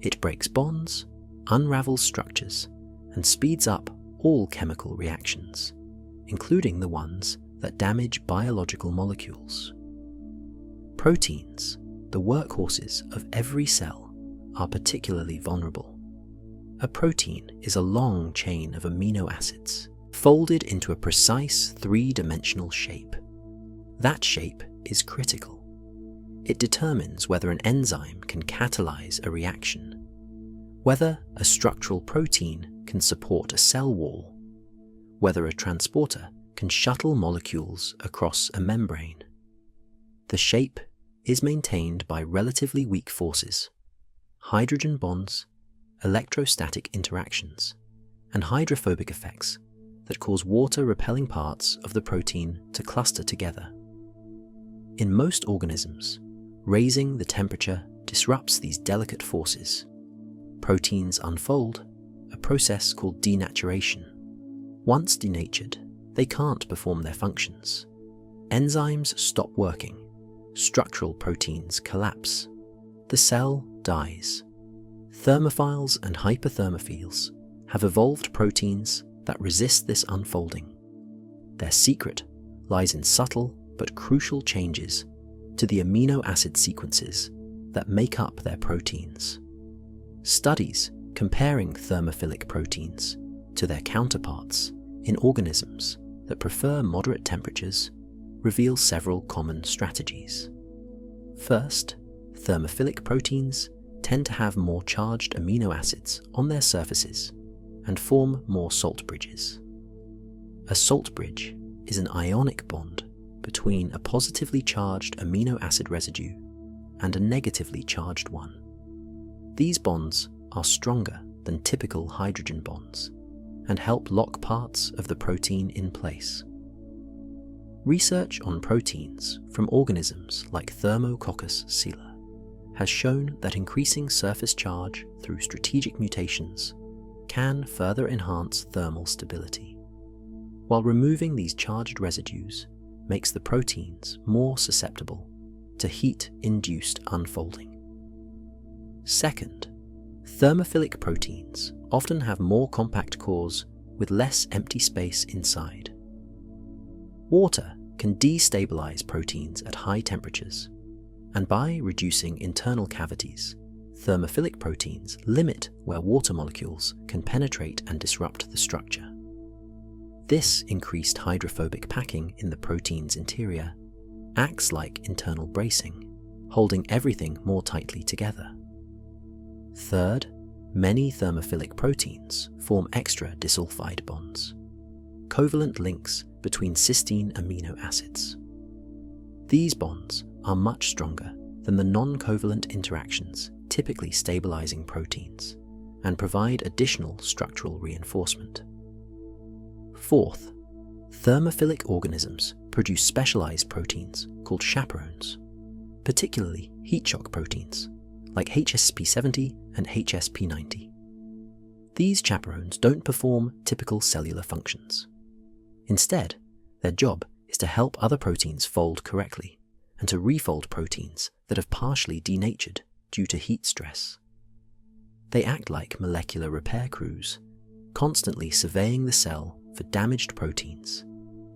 It breaks bonds, unravels structures, and speeds up all chemical reactions, including the ones that damage biological molecules. Proteins, the workhorses of every cell, are particularly vulnerable. A protein is a long chain of amino acids, folded into a precise three-dimensional shape. That shape is critical. It determines whether an enzyme can catalyze a reaction, whether a structural protein can support a cell wall, whether a transporter can shuttle molecules across a membrane. The shape is maintained by relatively weak forces, hydrogen bonds, electrostatic interactions, and hydrophobic effects that cause water-repelling parts of the protein to cluster together. In most organisms, raising the temperature disrupts these delicate forces. Proteins unfold, a process called denaturation. Once denatured, they can't perform their functions. Enzymes stop working, structural proteins collapse, the cell dies. Thermophiles and hyperthermophiles have evolved proteins that resist this unfolding. Their secret lies in subtle but crucial changes to the amino acid sequences that make up their proteins. Studies comparing thermophilic proteins to their counterparts in organisms that prefer moderate temperatures reveal several common strategies. First, thermophilic proteins tend to have more charged amino acids on their surfaces and form more salt bridges. A salt bridge is an ionic bond between a positively charged amino acid residue and a negatively charged one. These bonds are stronger than typical hydrogen bonds and help lock parts of the protein in place. Research on proteins from organisms like Thermococcus sela has shown that increasing surface charge through strategic mutations can further enhance thermal stability, while removing these charged residues makes the proteins more susceptible to heat-induced unfolding. Second, thermophilic proteins often have more compact cores with less empty space inside. Water can destabilize proteins at high temperatures, and by reducing internal cavities, thermophilic proteins limit where water molecules can penetrate and disrupt the structure. This increased hydrophobic packing in the protein's interior acts like internal bracing, holding everything more tightly together. Third, many thermophilic proteins form extra disulfide bonds, covalent links between cysteine amino acids. These bonds are much stronger than the non-covalent interactions typically stabilizing proteins and provide additional structural reinforcement. Fourth, thermophilic organisms produce specialized proteins called chaperones, particularly heat shock proteins like HSP70 and HSP90. These chaperones don't perform typical cellular functions. Instead, their job is to help other proteins fold correctly and to refold proteins that have partially denatured due to heat stress. They act like molecular repair crews, constantly surveying the cell for damaged proteins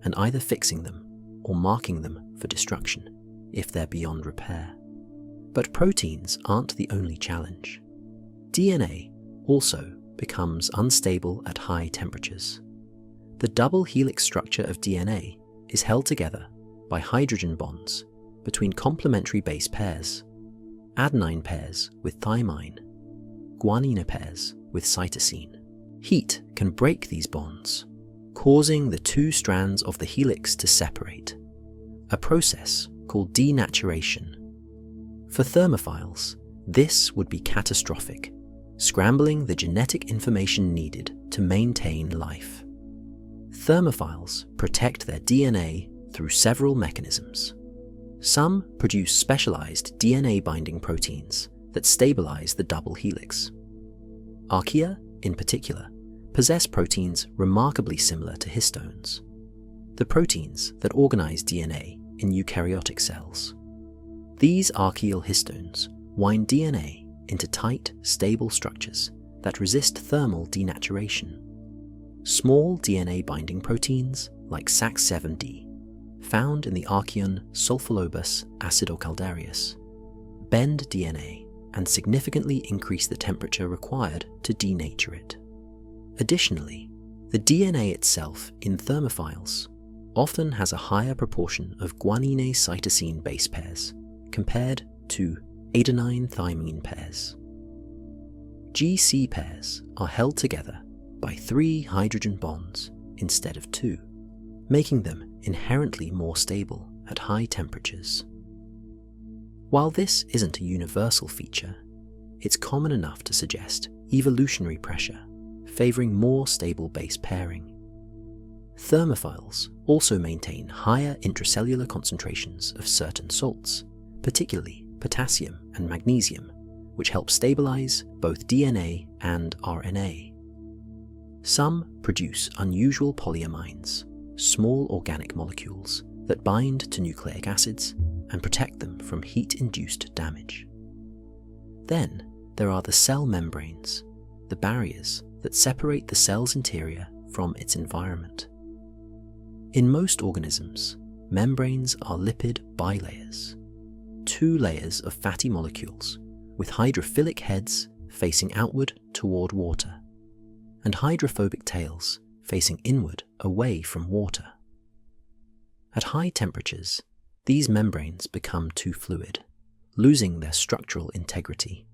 and either fixing them or marking them for destruction if they're beyond repair. But proteins aren't the only challenge. DNA also becomes unstable at high temperatures. The double helix structure of DNA is held together by hydrogen bonds between complementary base pairs, adenine pairs with thymine, guanine pairs with cytosine. Heat can break these bonds, causing the two strands of the helix to separate, a process called denaturation. For thermophiles, this would be catastrophic, scrambling the genetic information needed to maintain life. Thermophiles protect their DNA through several mechanisms. Some produce specialized DNA-binding proteins that stabilize the double helix. Archaea, in particular, possess proteins remarkably similar to histones, the proteins that organize DNA in eukaryotic cells. These archaeal histones wind DNA into tight, stable structures that resist thermal denaturation. Small DNA-binding proteins like SAC7D, found in the archaeon Sulfolobus acidocaldarius, bend DNA and significantly increase the temperature required to denature it. Additionally, the DNA itself in thermophiles often has a higher proportion of guanine-cytosine base pairs compared to adenine-thymine pairs. GC pairs are held together by 3 hydrogen bonds instead of 2, making them inherently more stable at high temperatures. While this isn't a universal feature, it's common enough to suggest evolutionary pressure favoring more stable base pairing. Thermophiles also maintain higher intracellular concentrations of certain salts, particularly potassium and magnesium, which help stabilize both DNA and RNA. Some produce unusual polyamines, small organic molecules that bind to nucleic acids and protect them from heat-induced damage. Then there are the cell membranes, the barriers that separate the cell's interior from its environment. In most organisms, membranes are lipid bilayers, 2 layers of fatty molecules with hydrophilic heads facing outward toward water, and hydrophobic tails facing inward away from water. At high temperatures, these membranes become too fluid, losing their structural integrity.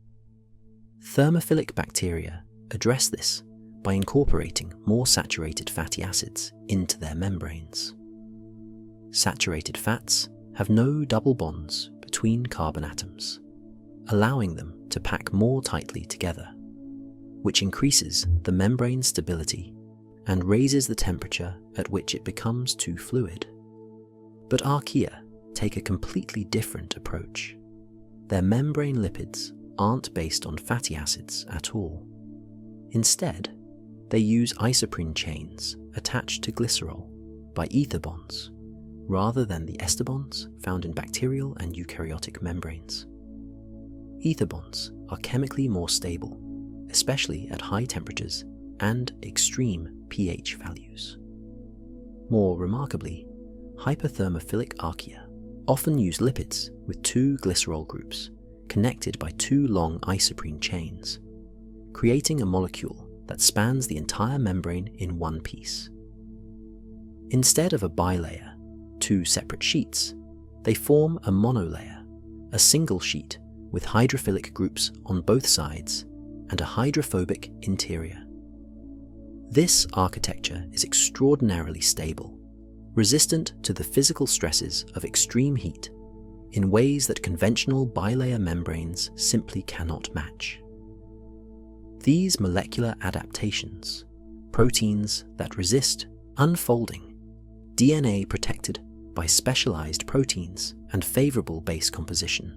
Thermophilic bacteria address this by incorporating more saturated fatty acids into their membranes. Saturated fats have no double bonds between carbon atoms, allowing them to pack more tightly together, which increases the membrane stability and raises the temperature at which it becomes too fluid. But archaea take a completely different approach. Their membrane lipids aren't based on fatty acids at all. Instead, they use isoprene chains attached to glycerol by ether bonds, rather than the ester bonds found in bacterial and eukaryotic membranes. Ether bonds are chemically more stable, especially at high temperatures and extreme pH values. More remarkably, hyperthermophilic archaea often use lipids with 2 glycerol groups connected by 2 long isoprene chains, creating a molecule that spans the entire membrane in one piece. Instead of a bilayer, 2 separate sheets, they form a monolayer, a single sheet with hydrophilic groups on both sides and a hydrophobic interior. This architecture is extraordinarily stable, resistant to the physical stresses of extreme heat, in ways that conventional bilayer membranes simply cannot match. These molecular adaptations, proteins that resist unfolding, DNA protected by specialized proteins and favorable base composition,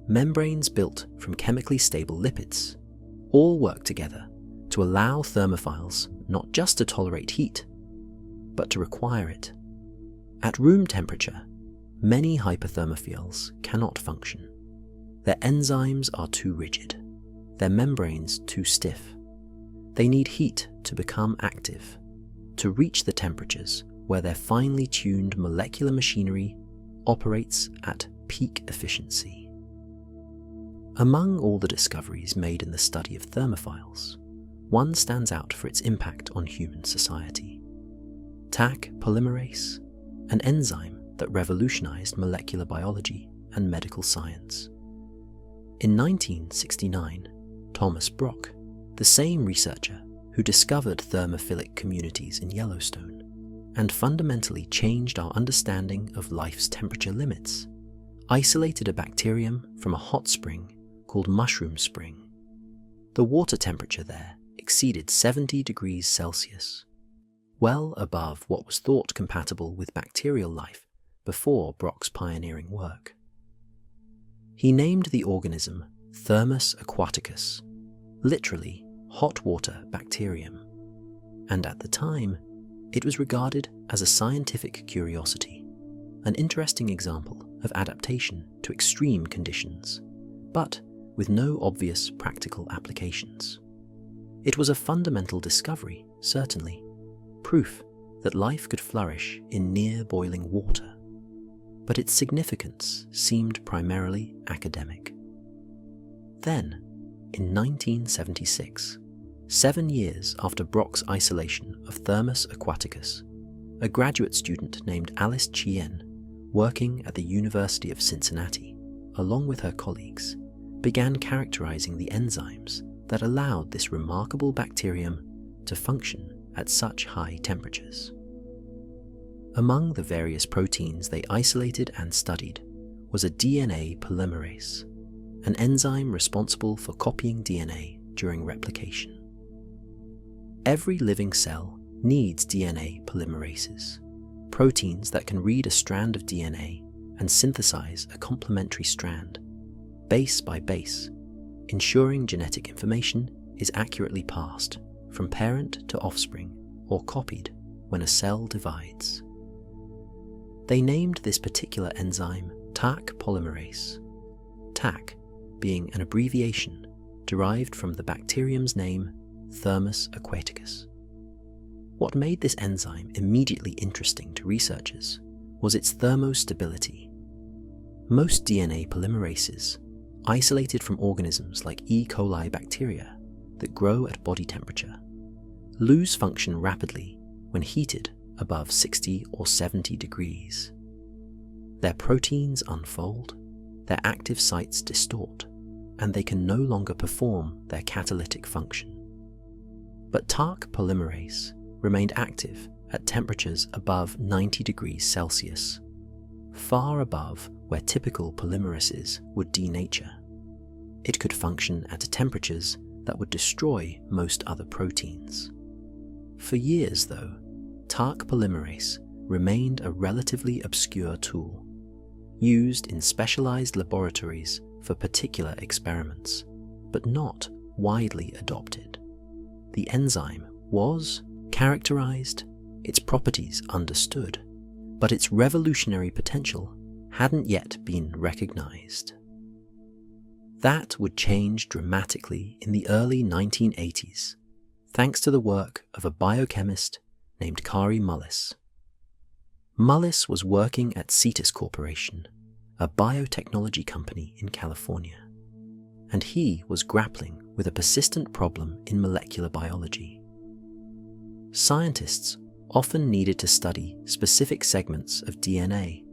membranes built from chemically stable lipids, all work together to allow thermophiles not just to tolerate heat, but to require it. At room temperature, many hyperthermophiles cannot function. Their enzymes are too rigid, their membranes too stiff. They need heat to become active, to reach the temperatures where their finely tuned molecular machinery operates at peak efficiency. Among all the discoveries made in the study of thermophiles, one stands out for its impact on human society. Taq polymerase, an enzyme that revolutionized molecular biology and medical science. In 1969, Thomas Brock, the same researcher who discovered thermophilic communities in Yellowstone and fundamentally changed our understanding of life's temperature limits, isolated a bacterium from a hot spring called Mushroom Spring. The water temperature there exceeded 70 degrees Celsius, well above what was thought compatible with bacterial life before Brock's pioneering work. He named the organism Thermus aquaticus, literally hot water bacterium, and at the time, it was regarded as a scientific curiosity, an interesting example of adaptation to extreme conditions, but with no obvious practical applications. It was a fundamental discovery, certainly, proof that life could flourish in near boiling water, but its significance seemed primarily academic. Then, in 1976, 7 years after Brock's isolation of Thermus aquaticus, a graduate student named Alice Chien, working at the University of Cincinnati, along with her colleagues, began characterizing the enzymes that allowed this remarkable bacterium to function at such high temperatures. Among the various proteins they isolated and studied was a DNA polymerase, an enzyme responsible for copying DNA during replication. Every living cell needs DNA polymerases, proteins that can read a strand of DNA and synthesize a complementary strand, base by base, ensuring genetic information is accurately passed from parent to offspring or copied when a cell divides. They named this particular enzyme Taq polymerase, Taq being an abbreviation derived from the bacterium's name Thermus aquaticus. What made this enzyme immediately interesting to researchers was its thermostability. Most DNA polymerases, isolated from organisms like E. coli bacteria that grow at body temperature, lose function rapidly when heated above 60 or 70 degrees. Their proteins unfold, their active sites distort, and they can no longer perform their catalytic function. But Taq polymerase remained active at temperatures above 90 degrees Celsius, far above where typical polymerases would denature. It could function at temperatures that would destroy most other proteins. For years, though, Taq polymerase remained a relatively obscure tool, used in specialized laboratories for particular experiments, but not widely adopted. The enzyme was characterized, its properties understood, but its revolutionary potential hadn't yet been recognized. That would change dramatically in the early 1980s, thanks to the work of a biochemist named Kary Mullis. Mullis was working at Cetus Corporation, a biotechnology company in California, and he was grappling with a persistent problem in molecular biology. Scientists often needed to study specific segments of DNA,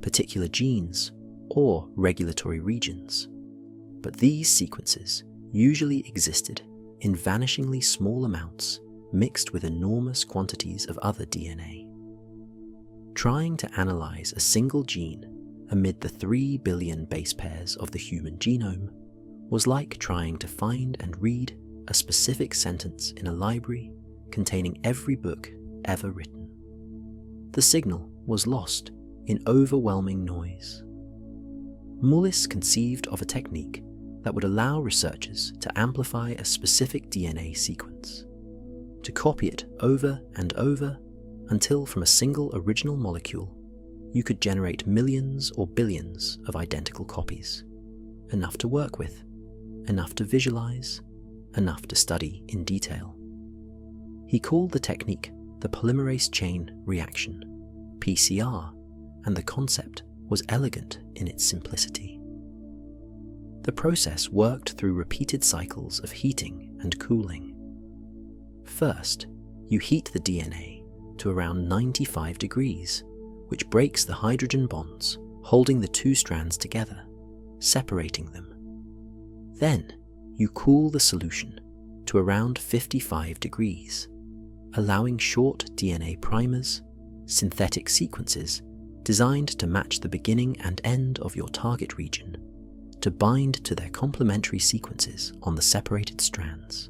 particular genes, or regulatory regions, but these sequences usually existed in vanishingly small amounts mixed with enormous quantities of other DNA. Trying to analyze a single gene amid the 3 billion base pairs of the human genome was like trying to find and read a specific sentence in a library containing every book ever written. The signal was lost in overwhelming noise. Mullis conceived of a technique that would allow researchers to amplify a specific DNA sequence, to copy it over and over until from a single original molecule you could generate millions or billions of identical copies, enough to work with, enough to visualize, enough to study in detail. He called the technique the polymerase chain reaction, PCR, and the concept was elegant in its simplicity. The process worked through repeated cycles of heating and cooling. First, you heat the DNA to around 95 degrees, which breaks the hydrogen bonds holding the 2 strands together, separating them. Then, you cool the solution to around 55 degrees, allowing short DNA primers, synthetic sequences designed to match the beginning and end of your target region, to bind to their complementary sequences on the separated strands.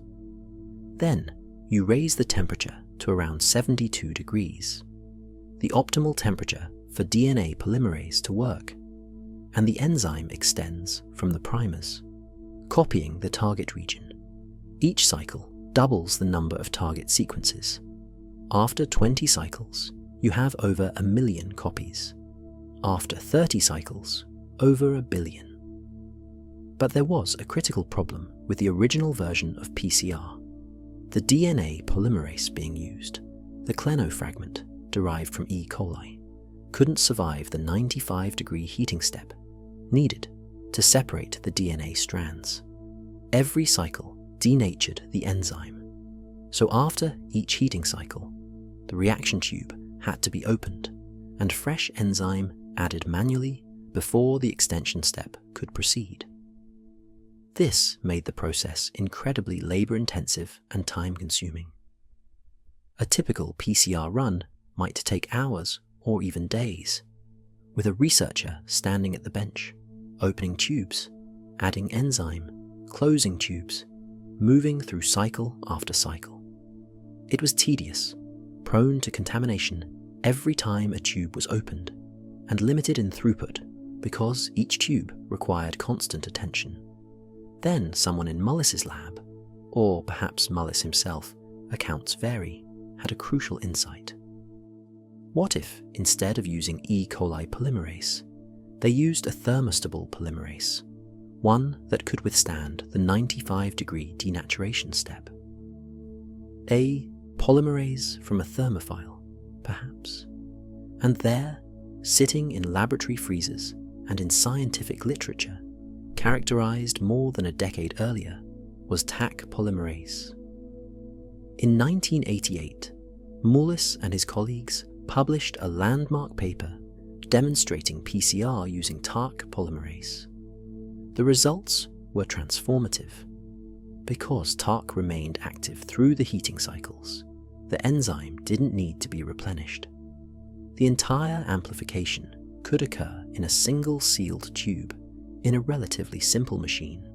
Then, you raise the temperature to around 72 degrees, the optimal temperature for DNA polymerase to work, and the enzyme extends from the primers, copying the target region. Each cycle doubles the number of target sequences. After 20 cycles, you have over 1 million copies. After 30 cycles, over 1 billion. But there was a critical problem with the original version of PCR. The DNA polymerase being used, the clenofragment derived from E. coli, couldn't survive the 95-degree heating step needed to separate the DNA strands. Every cycle denatured the enzyme. So after each heating cycle, the reaction tube had to be opened and fresh enzyme added manually before the extension step could proceed. This made the process incredibly labor-intensive and time-consuming. A typical PCR run might take hours or even days, with a researcher standing at the bench, opening tubes, adding enzyme, closing tubes, moving through cycle after cycle. It was tedious, prone to contamination every time a tube was opened, and limited in throughput because each tube required constant attention. Then someone in Mullis's lab, or perhaps Mullis himself, accounts vary, had a crucial insight. What if, instead of using E. coli polymerase, they used a thermostable polymerase, one that could withstand the 95-degree denaturation step? A polymerase from a thermophile, perhaps. And there, sitting in laboratory freezers and in scientific literature, characterized more than a decade earlier, was Taq polymerase. In 1988, Mullis and his colleagues published a landmark paper demonstrating PCR using Taq polymerase. The results were transformative. Because Taq remained active through the heating cycles, the enzyme didn't need to be replenished. The entire amplification could occur in a single sealed tube in a relatively simple machine,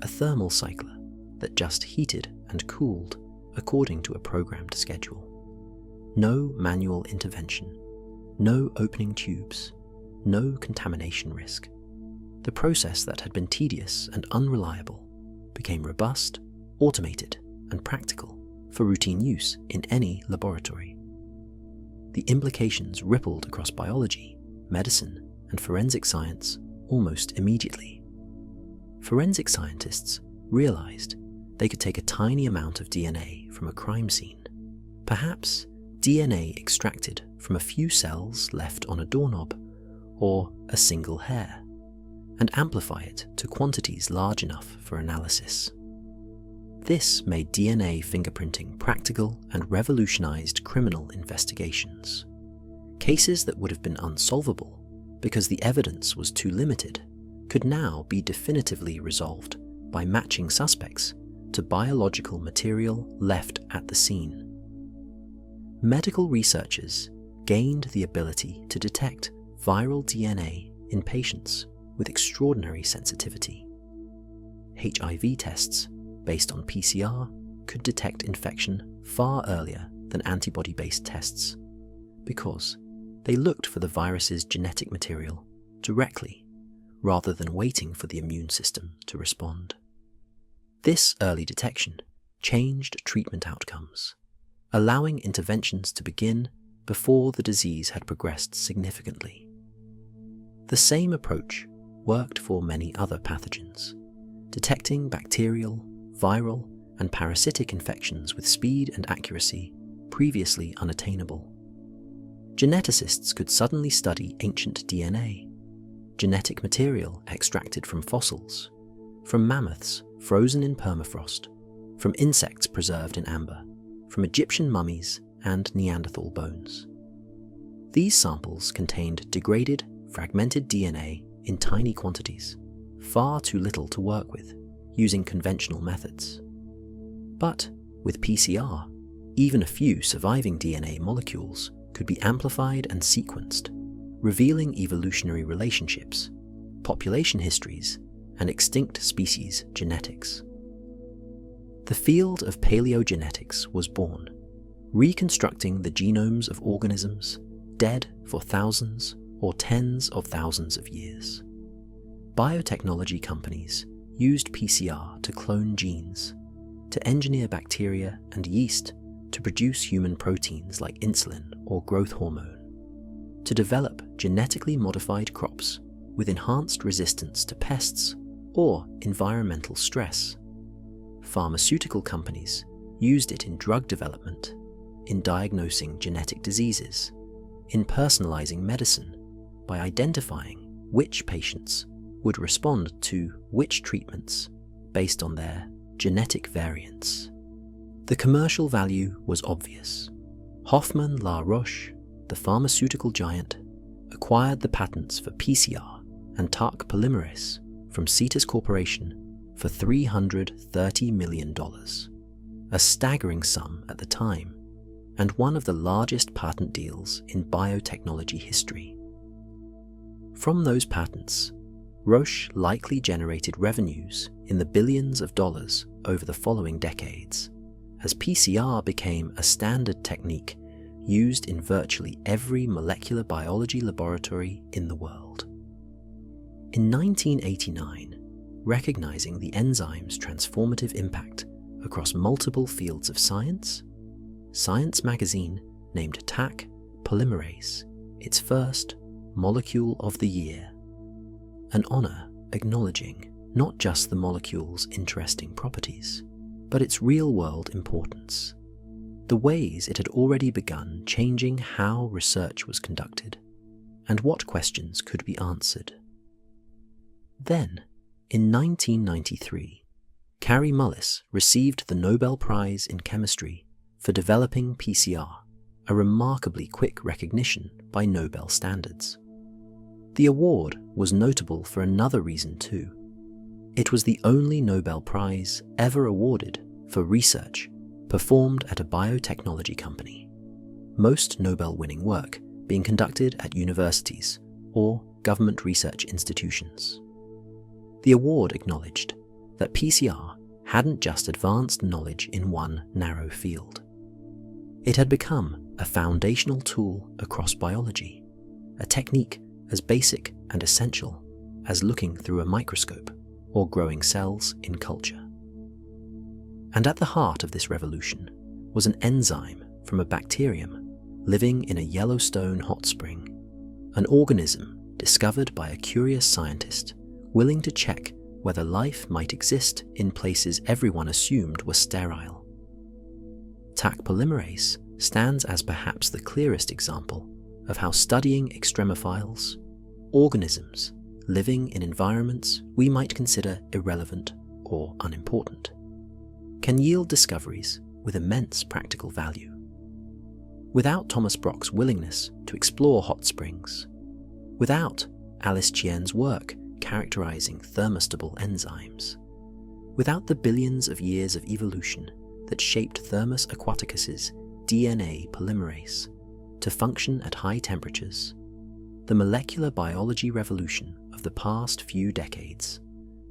a thermal cycler that just heated and cooled according to a programmed schedule. No manual intervention, no opening tubes, no contamination risk. The process that had been tedious and unreliable became robust, automated, and practical for routine use in any laboratory. The implications rippled across biology, medicine, and forensic science almost immediately. Forensic scientists realized they could take a tiny amount of DNA from a crime scene, perhaps DNA extracted from a few cells left on a doorknob or a single hair, and amplify it to quantities large enough for analysis. This made DNA fingerprinting practical and revolutionized criminal investigations. Cases that would have been unsolvable because the evidence was too limited could now be definitively resolved by matching suspects to biological material left at the scene. Medical researchers gained the ability to detect viral DNA in patients with extraordinary sensitivity. HIV tests based on PCR could detect infection far earlier than antibody-based tests because they looked for the virus's genetic material directly rather than waiting for the immune system to respond. This early detection changed treatment outcomes, allowing interventions to begin before the disease had progressed significantly. The same approach worked for many other pathogens, detecting bacterial, viral, and parasitic infections with speed and accuracy previously unattainable. Geneticists could suddenly study ancient DNA, genetic material extracted from fossils, from mammoths frozen in permafrost, from insects preserved in amber, from Egyptian mummies and Neanderthal bones. These samples contained degraded, fragmented DNA in tiny quantities, far too little to work with using conventional methods. But with PCR, even a few surviving DNA molecules could be amplified and sequenced, revealing evolutionary relationships, population histories, and extinct species genetics. The field of paleogenetics was born, reconstructing the genomes of organisms dead for thousands or tens of thousands of years. Biotechnology companies used PCR to clone genes, to engineer bacteria and yeast to produce human proteins like insulin or growth hormone, to develop genetically modified crops with enhanced resistance to pests or environmental stress. Pharmaceutical companies used it in drug development, in diagnosing genetic diseases, in personalizing medicine by identifying which patients would respond to which treatments based on their genetic variants. The commercial value was obvious. Hoffmann La Roche, the pharmaceutical giant, acquired the patents for PCR and Taq polymerase from Cetus Corporation for $330 million, a staggering sum at the time, and one of the largest patent deals in biotechnology history. From those patents, Roche likely generated revenues in the billions of dollars over the following decades, as PCR became a standard technique used in virtually every molecular biology laboratory in the world. In 1989, recognizing the enzyme's transformative impact across multiple fields of science, Science magazine named Taq polymerase its first Molecule of the Year, an honor acknowledging not just the molecule's interesting properties, but its real-world importance, the ways it had already begun changing how research was conducted, and what questions could be answered. Then, in 1993, Kary Mullis received the Nobel Prize in Chemistry for developing PCR, a remarkably quick recognition by Nobel standards. The award was notable for another reason too. It was the only Nobel Prize ever awarded for research performed at a biotechnology company, most Nobel-winning work being conducted at universities or government research institutions. The award acknowledged that PCR hadn't just advanced knowledge in one narrow field. It had become a foundational tool across biology, a technique as basic and essential as looking through a microscope or growing cells in culture. And at the heart of this revolution was an enzyme from a bacterium living in a Yellowstone hot spring, an organism discovered by a curious scientist willing to check whether life might exist in places everyone assumed were sterile. Taq polymerase stands as perhaps the clearest example of how studying extremophiles, organisms living in environments we might consider irrelevant or unimportant, can yield discoveries with immense practical value. Without Thomas Brock's willingness to explore hot springs, without Alice Chien's work characterizing thermostable enzymes, without the billions of years of evolution that shaped Thermus aquaticus's DNA polymerase to function at high temperatures, the molecular biology revolution of the past few decades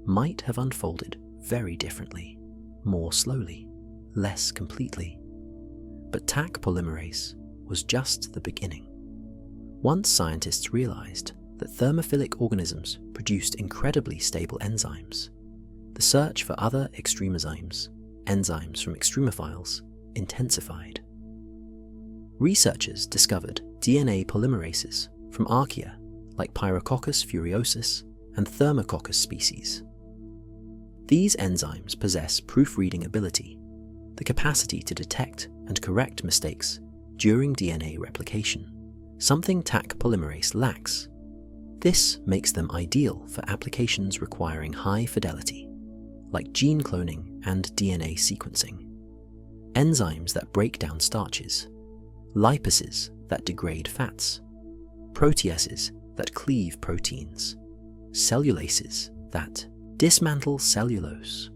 might have unfolded very differently, more slowly, less completely. But Taq polymerase was just the beginning. Once scientists realized that thermophilic organisms produced incredibly stable enzymes, the search for other extremozymes, enzymes from extremophiles, intensified. Researchers discovered DNA polymerases from archaea like Pyrococcus furiosus and Thermococcus species. These enzymes possess proofreading ability, the capacity to detect and correct mistakes during DNA replication, something Taq polymerase lacks. This makes them ideal for applications requiring high fidelity, like gene cloning and DNA sequencing. Enzymes that break down starches, lipases that degrade fats, proteases that cleave proteins, cellulases that dismantle cellulose,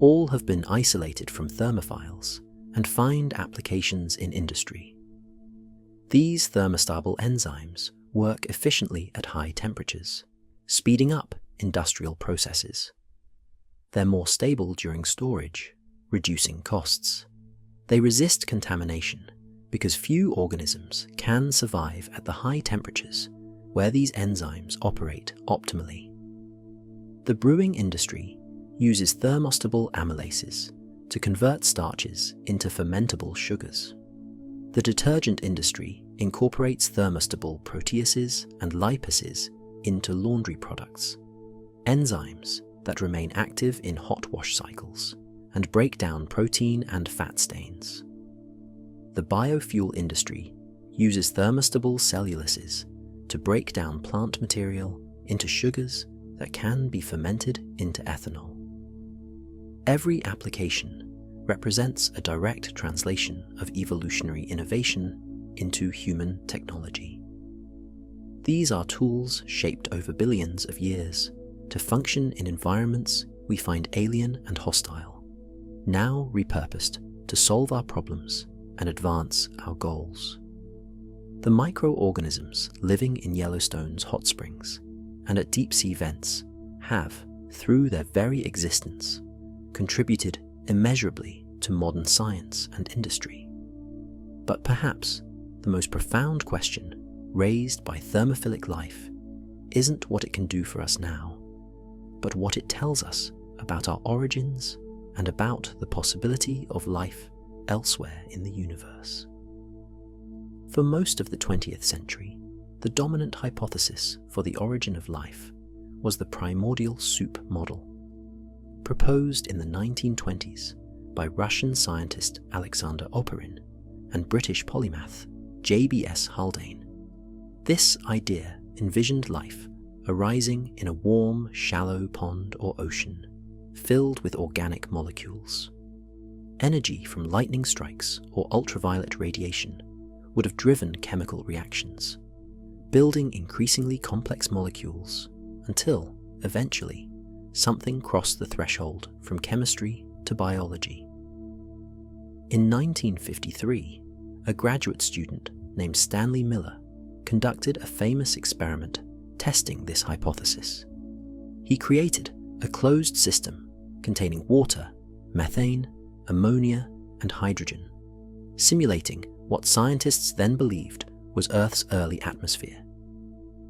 all have been isolated from thermophiles and find applications in industry. These thermostable enzymes work efficiently at high temperatures, speeding up industrial processes. They're more stable during storage, reducing costs. They resist contamination because few organisms can survive at the high temperatures where these enzymes operate optimally. The brewing industry uses thermostable amylases to convert starches into fermentable sugars. The detergent industry incorporates thermostable proteases and lipases into laundry products, enzymes that remain active in hot wash cycles and break down protein and fat stains. The biofuel industry uses thermostable cellulases to break down plant material into sugars that can be fermented into ethanol. Every application represents a direct translation of evolutionary innovation into human technology. These are tools shaped over billions of years to function in environments we find alien and hostile, now repurposed to solve our problems and advance our goals. The microorganisms living in Yellowstone's hot springs and at deep-sea vents have, through their very existence, contributed immeasurably to modern science and industry. But perhaps the most profound question raised by thermophilic life isn't what it can do for us now, but what it tells us about our origins and about the possibility of life elsewhere in the universe. For most of the 20th century, the dominant hypothesis for the origin of life was the primordial soup model, proposed in the 1920s by Russian scientist Alexander Oparin and British polymath J.B.S. Haldane. This idea envisioned life arising in a warm, shallow pond or ocean filled with organic molecules. Energy from lightning strikes or ultraviolet radiation would have driven chemical reactions, building increasingly complex molecules until, eventually, something crossed the threshold from chemistry to biology. In 1953, a graduate student named Stanley Miller conducted a famous experiment testing this hypothesis. He created a closed system containing water, methane, ammonia, and hydrogen, simulating what scientists then believed was Earth's early atmosphere.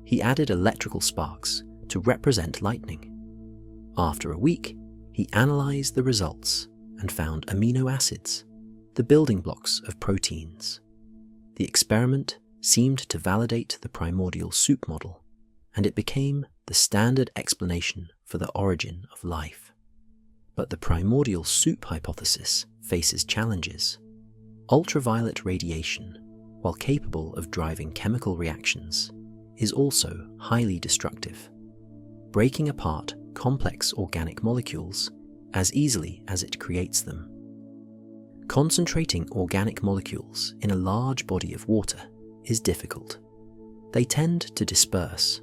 He added electrical sparks to represent lightning. After a week, he analyzed the results and found amino acids, the building blocks of proteins. The experiment seemed to validate the primordial soup model, and it became the standard explanation for the origin of life. But the primordial soup hypothesis faces challenges. Ultraviolet radiation, while capable of driving chemical reactions, is also highly destructive, breaking apart complex organic molecules as easily as it creates them. Concentrating organic molecules in a large body of water is difficult. They tend to disperse.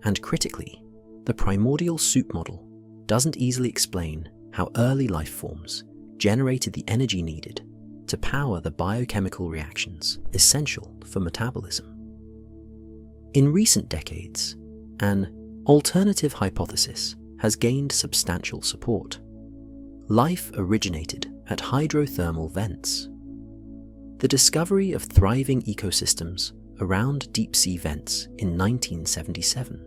And critically, the primordial soup model doesn't easily explain how early life forms generated the energy needed to power the biochemical reactions essential for metabolism. In recent decades, an alternative hypothesis has gained substantial support. Life originated at hydrothermal vents. The discovery of thriving ecosystems around deep-sea vents in 1977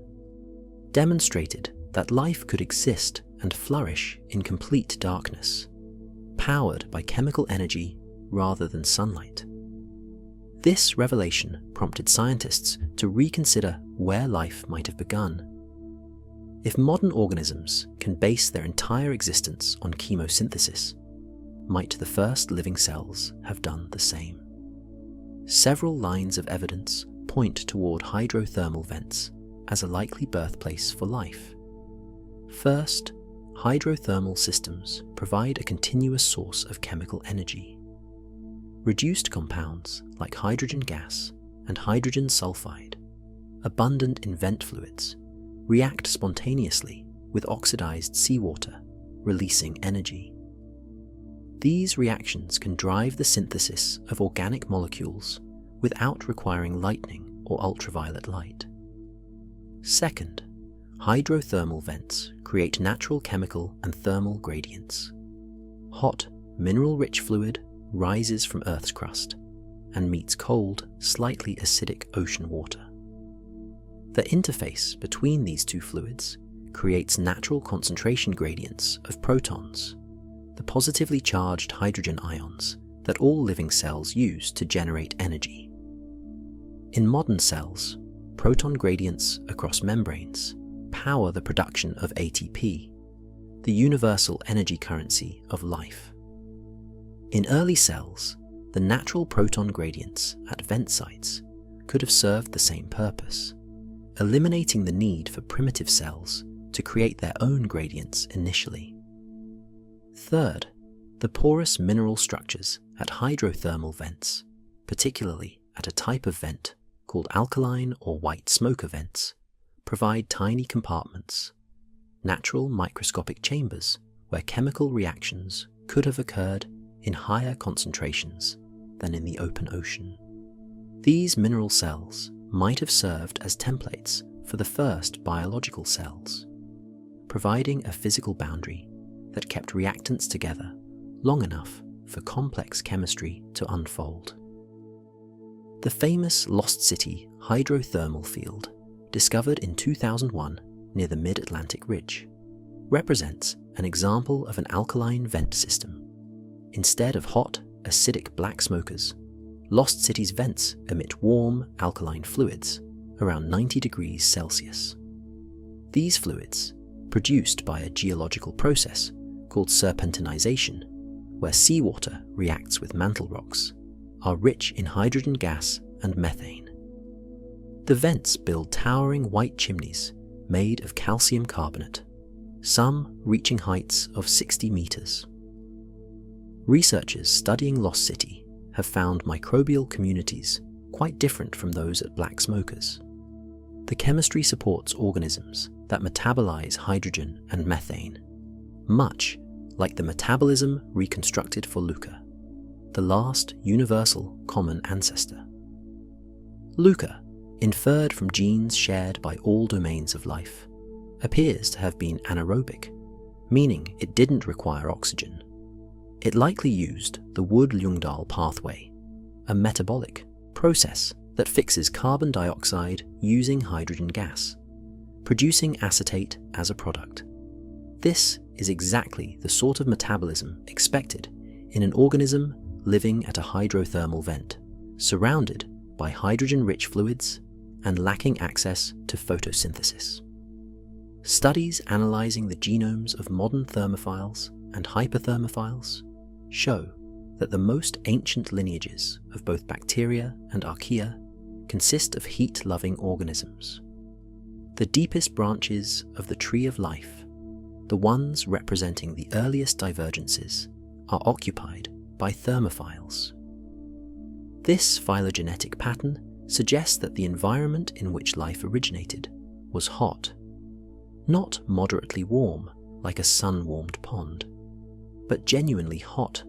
demonstrated that life could exist and flourish in complete darkness, powered by chemical energy rather than sunlight. This revelation prompted scientists to reconsider where life might have begun. If modern organisms can base their entire existence on chemosynthesis, might the first living cells have done the same? Several lines of evidence point toward hydrothermal vents as a likely birthplace for life. First, hydrothermal systems provide a continuous source of chemical energy. Reduced compounds like hydrogen gas and hydrogen sulfide, abundant in vent fluids, react spontaneously with oxidized seawater, releasing energy. These reactions can drive the synthesis of organic molecules without requiring lightning or ultraviolet light. Second, hydrothermal vents create natural chemical and thermal gradients. Hot, mineral-rich fluid rises from Earth's crust and meets cold, slightly acidic ocean water. The interface between these two fluids creates natural concentration gradients of protons, the positively charged hydrogen ions that all living cells use to generate energy. In modern cells, proton gradients across membranes power the production of ATP, the universal energy currency of life. In early cells, the natural proton gradients at vent sites could have served the same purpose, eliminating the need for primitive cells to create their own gradients initially. Third, the porous mineral structures at hydrothermal vents, particularly at a type of vent called alkaline or white smoker vents, provide tiny compartments, natural microscopic chambers where chemical reactions could have occurred in higher concentrations than in the open ocean. These mineral cells might have served as templates for the first biological cells, providing a physical boundary that kept reactants together long enough for complex chemistry to unfold. The famous Lost City hydrothermal field, discovered in 2001 near the Mid-Atlantic Ridge, represents an example of an alkaline vent system. Instead of hot, acidic black smokers, Lost City's vents emit warm, alkaline fluids around 90 degrees Celsius. These fluids, produced by a geological process called serpentinization, where seawater reacts with mantle rocks, are rich in hydrogen gas and methane. The vents build towering white chimneys made of calcium carbonate, some reaching heights of 60 meters. Researchers studying Lost City have found microbial communities quite different from those at black smokers. The chemistry supports organisms that metabolize hydrogen and methane, much like the metabolism reconstructed for Luca, the last universal common ancestor. Luca, inferred from genes shared by all domains of life, appears to have been anaerobic, meaning it didn't require oxygen. It likely used the Wood-Ljungdahl pathway, a metabolic process that fixes carbon dioxide using hydrogen gas, producing acetate as a product. This is exactly the sort of metabolism expected in an organism living at a hydrothermal vent, surrounded by hydrogen-rich fluids and lacking access to photosynthesis. Studies analyzing the genomes of modern thermophiles and hyperthermophiles show that the most ancient lineages of both bacteria and archaea consist of heat-loving organisms. The deepest branches of the tree of life, the ones representing the earliest divergences, are occupied by thermophiles. This phylogenetic pattern suggests that the environment in which life originated was hot, not moderately warm like a sun-warmed pond, but genuinely hot,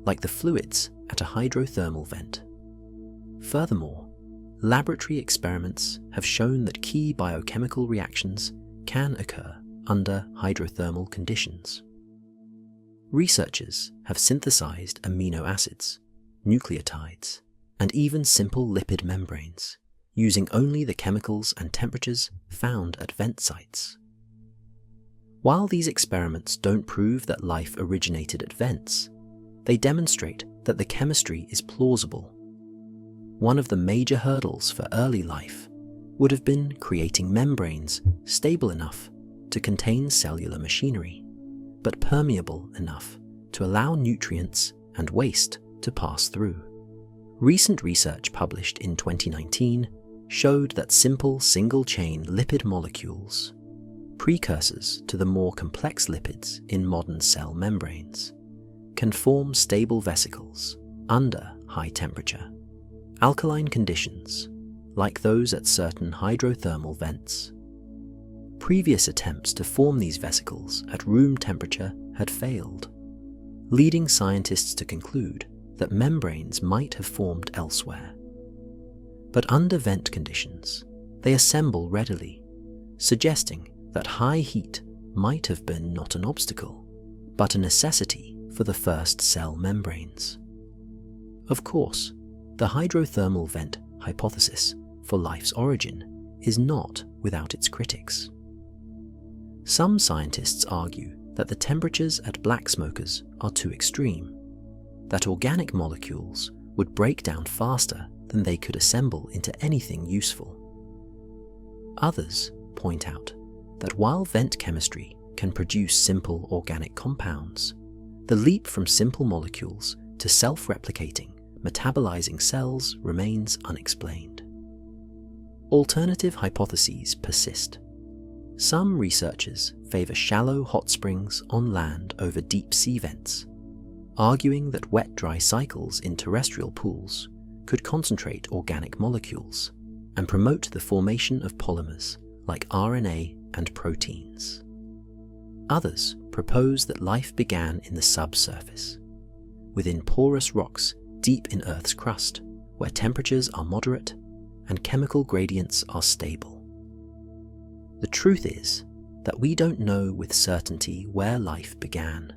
like the fluids at a hydrothermal vent. Furthermore, laboratory experiments have shown that key biochemical reactions can occur under hydrothermal conditions. Researchers have synthesized amino acids, nucleotides, and even simple lipid membranes, using only the chemicals and temperatures found at vent sites. While these experiments don't prove that life originated at vents, they demonstrate that the chemistry is plausible. One of the major hurdles for early life would have been creating membranes stable enough to contain cellular machinery, but permeable enough to allow nutrients and waste to pass through. Recent research published in 2019 showed that simple single-chain lipid molecules, precursors to the more complex lipids in modern cell membranes, can form stable vesicles under high temperature, alkaline conditions like those at certain hydrothermal vents. Previous attempts to form these vesicles at room temperature had failed, leading scientists to conclude that membranes might have formed elsewhere. But under vent conditions, they assemble readily, suggesting that high heat might have been not an obstacle, but a necessity for the first cell membranes. Of course, the hydrothermal vent hypothesis for life's origin is not without its critics. Some scientists argue that the temperatures at black smokers are too extreme, that organic molecules would break down faster than they could assemble into anything useful. Others point out that while vent chemistry can produce simple organic compounds, the leap from simple molecules to self-replicating, metabolizing cells remains unexplained. Alternative hypotheses persist. Some researchers favor shallow hot springs on land over deep sea vents, arguing that wet-dry cycles in terrestrial pools could concentrate organic molecules and promote the formation of polymers like RNA and proteins. Others propose that life began in the subsurface, within porous rocks deep in Earth's crust, where temperatures are moderate and chemical gradients are stable. The truth is that we don't know with certainty where life began.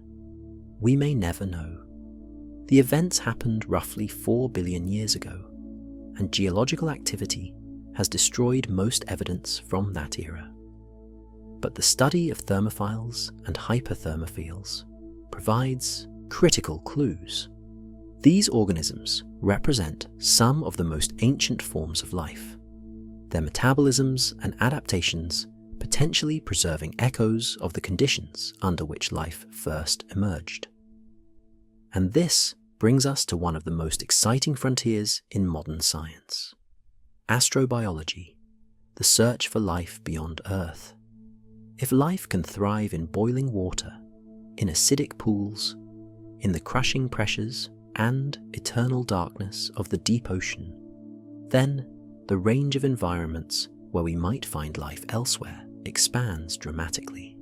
We may never know. The events happened roughly 4 billion years ago, and geological activity has destroyed most evidence from that era. But the study of thermophiles and hyperthermophiles provides critical clues. These organisms represent some of the most ancient forms of life, their metabolisms and adaptations potentially preserving echoes of the conditions under which life first emerged. And this brings us to one of the most exciting frontiers in modern science: astrobiology, the search for life beyond Earth. If life can thrive in boiling water, in acidic pools, in the crushing pressures and eternal darkness of the deep ocean, then the range of environments where we might find life elsewhere expands dramatically.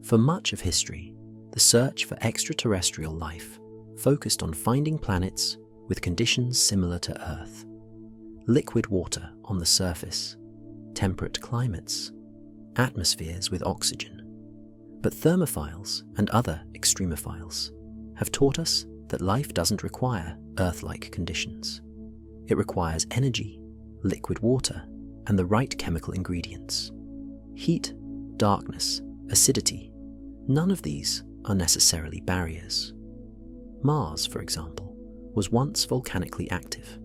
For much of history, the search for extraterrestrial life focused on finding planets with conditions similar to Earth: liquid water on the surface, temperate climates, atmospheres with oxygen. But thermophiles and other extremophiles have taught us that life doesn't require Earth-like conditions. It requires energy, liquid water, and the right chemical ingredients. Heat, darkness, acidity, none of these are necessarily barriers. Mars, for example, was once volcanically active.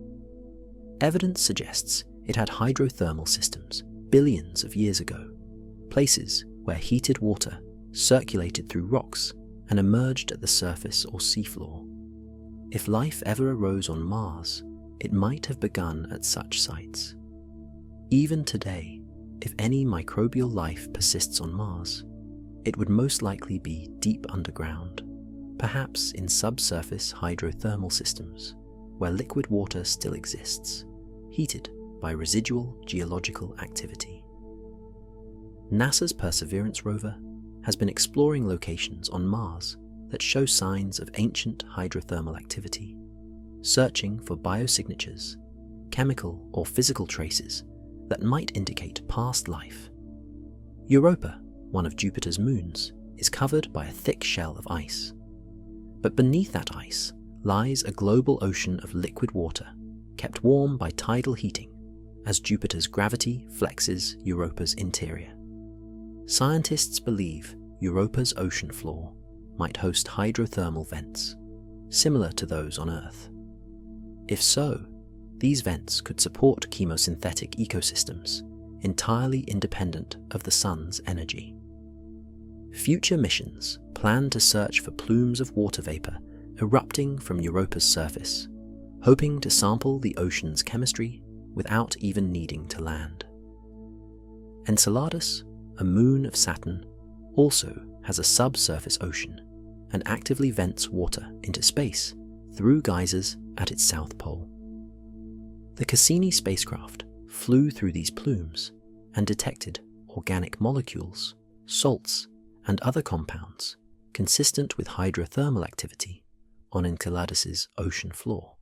Evidence suggests it had hydrothermal systems billions of years ago, places where heated water circulated through rocks and emerged at the surface or seafloor. If life ever arose on Mars, it might have begun at such sites. Even today, if any microbial life persists on Mars, it would most likely be deep underground, perhaps in subsurface hydrothermal systems, where liquid water still exists, heated by residual geological activity. NASA's Perseverance rover has been exploring locations on Mars that show signs of ancient hydrothermal activity, searching for biosignatures chemical or physical traces that might indicate past life. Europa, one of Jupiter's moons, is covered by a thick shell of ice. But beneath that ice lies a global ocean of liquid water, kept warm by tidal heating as Jupiter's gravity flexes Europa's interior. Scientists believe Europa's ocean floor might host hydrothermal vents, similar to those on Earth. If so, these vents could support chemosynthetic ecosystems entirely independent of the sun's energy. Future missions plan to search for plumes of water vapor erupting from Europa's surface, hoping to sample the ocean's chemistry without even needing to land. Enceladus, a moon of Saturn, also has a subsurface ocean and actively vents water into space through geysers at its south pole. The Cassini spacecraft flew through these plumes and detected organic molecules, salts, and other compounds consistent with hydrothermal activity on Enceladus's ocean floor.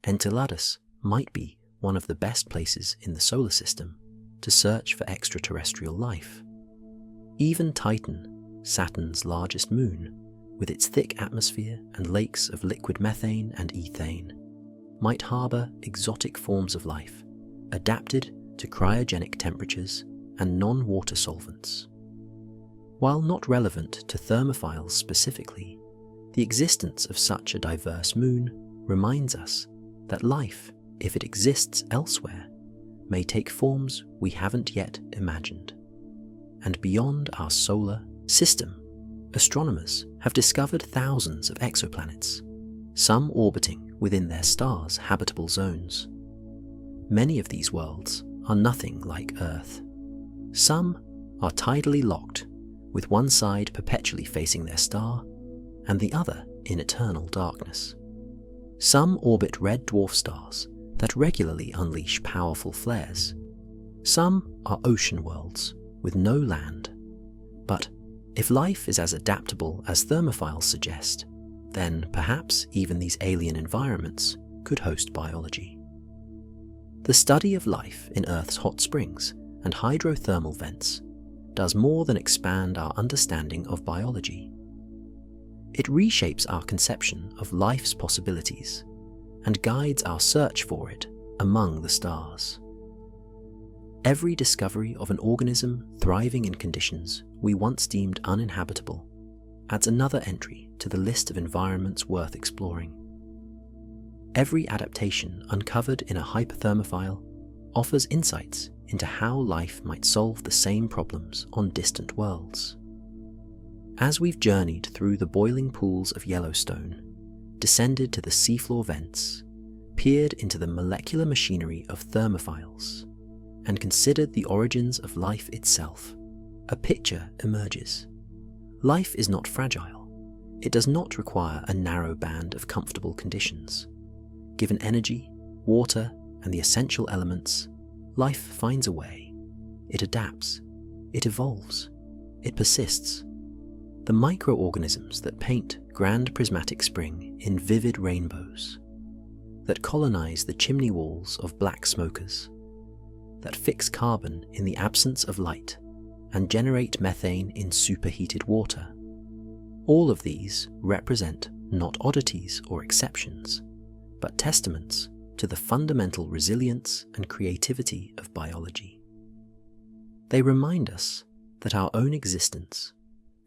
Enceladus might be one of the best places in the solar system to search for extraterrestrial life. Even Titan, Saturn's largest moon, with its thick atmosphere and lakes of liquid methane and ethane, might harbour exotic forms of life adapted to cryogenic temperatures and non-water solvents. While not relevant to thermophiles specifically, the existence of such a diverse moon reminds us that life, if it exists elsewhere, may take forms we haven't yet imagined. And beyond our solar system, astronomers have discovered thousands of exoplanets, some orbiting within their stars' habitable zones. Many of these worlds are nothing like Earth. Some are tidally locked, with one side perpetually facing their star and the other in eternal darkness. Some orbit red dwarf stars that regularly unleash powerful flares. Some are ocean worlds with no land. But if life is as adaptable as thermophiles suggest, then perhaps even these alien environments could host biology. The study of life in Earth's hot springs and hydrothermal vents does more than expand our understanding of biology. It reshapes our conception of life's possibilities and guides our search for it among the stars. Every discovery of an organism thriving in conditions we once deemed uninhabitable adds another entry to the list of environments worth exploring. Every adaptation uncovered in a hyperthermophile offers insights into how life might solve the same problems on distant worlds. As we've journeyed through the boiling pools of Yellowstone, descended to the seafloor vents, peered into the molecular machinery of thermophiles, and considered the origins of life itself, a picture emerges. Life is not fragile. It does not require a narrow band of comfortable conditions. Given energy, water, and the essential elements, life finds a way. It adapts. It evolves. It persists. The microorganisms that paint grand prismatic spring in vivid rainbows, that colonize the chimney walls of black smokers, that fix carbon in the absence of light and generate methane in superheated water. All of these represent not oddities or exceptions, but testaments to the fundamental resilience and creativity of biology. They remind us that our own existence,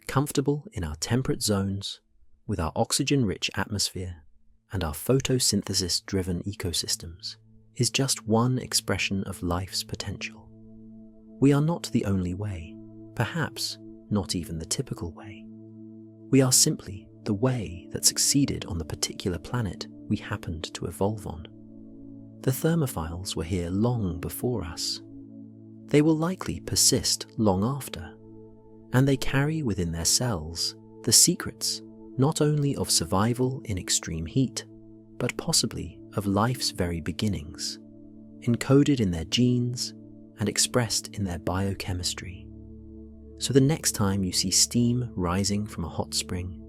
comfortable in our temperate zones, with our oxygen-rich atmosphere and our photosynthesis-driven ecosystems, is just one expression of life's potential. We are not the only way, perhaps not even the typical way. We are simply the way that succeeded on the particular planet we happened to evolve on. The thermophiles were here long before us. They will likely persist long after, and they carry within their cells the secrets not only of survival in extreme heat, but possibly of life's very beginnings, encoded in their genes and expressed in their biochemistry. So the next time you see steam rising from a hot spring,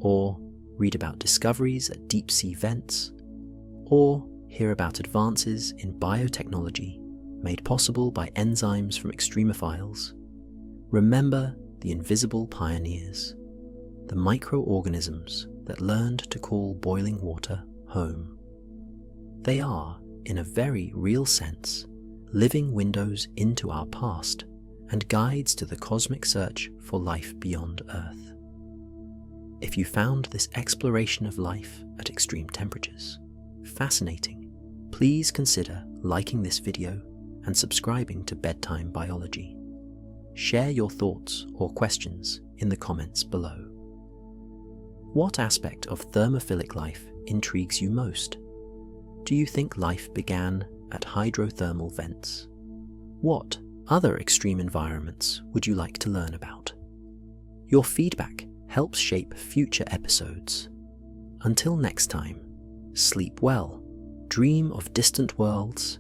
or read about discoveries at deep-sea vents, or hear about advances in biotechnology made possible by enzymes from extremophiles, remember the invisible pioneers, the microorganisms that learned to call boiling water home. They are, in a very real sense, living windows into our past and guides to the cosmic search for life beyond Earth. If you found this exploration of life at extreme temperatures fascinating, please consider liking this video and subscribing to Bedtime Biology. Share your thoughts or questions in the comments below. What aspect of thermophilic life intrigues you most? Do you think life began at hydrothermal vents? What other extreme environments would you like to learn about? Your feedback helps shape future episodes. Until next time, sleep well, dream of distant worlds,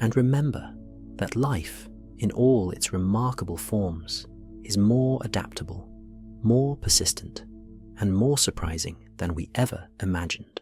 and remember that life, in all its remarkable forms, is more adaptable, more persistent, and more surprising than we ever imagined.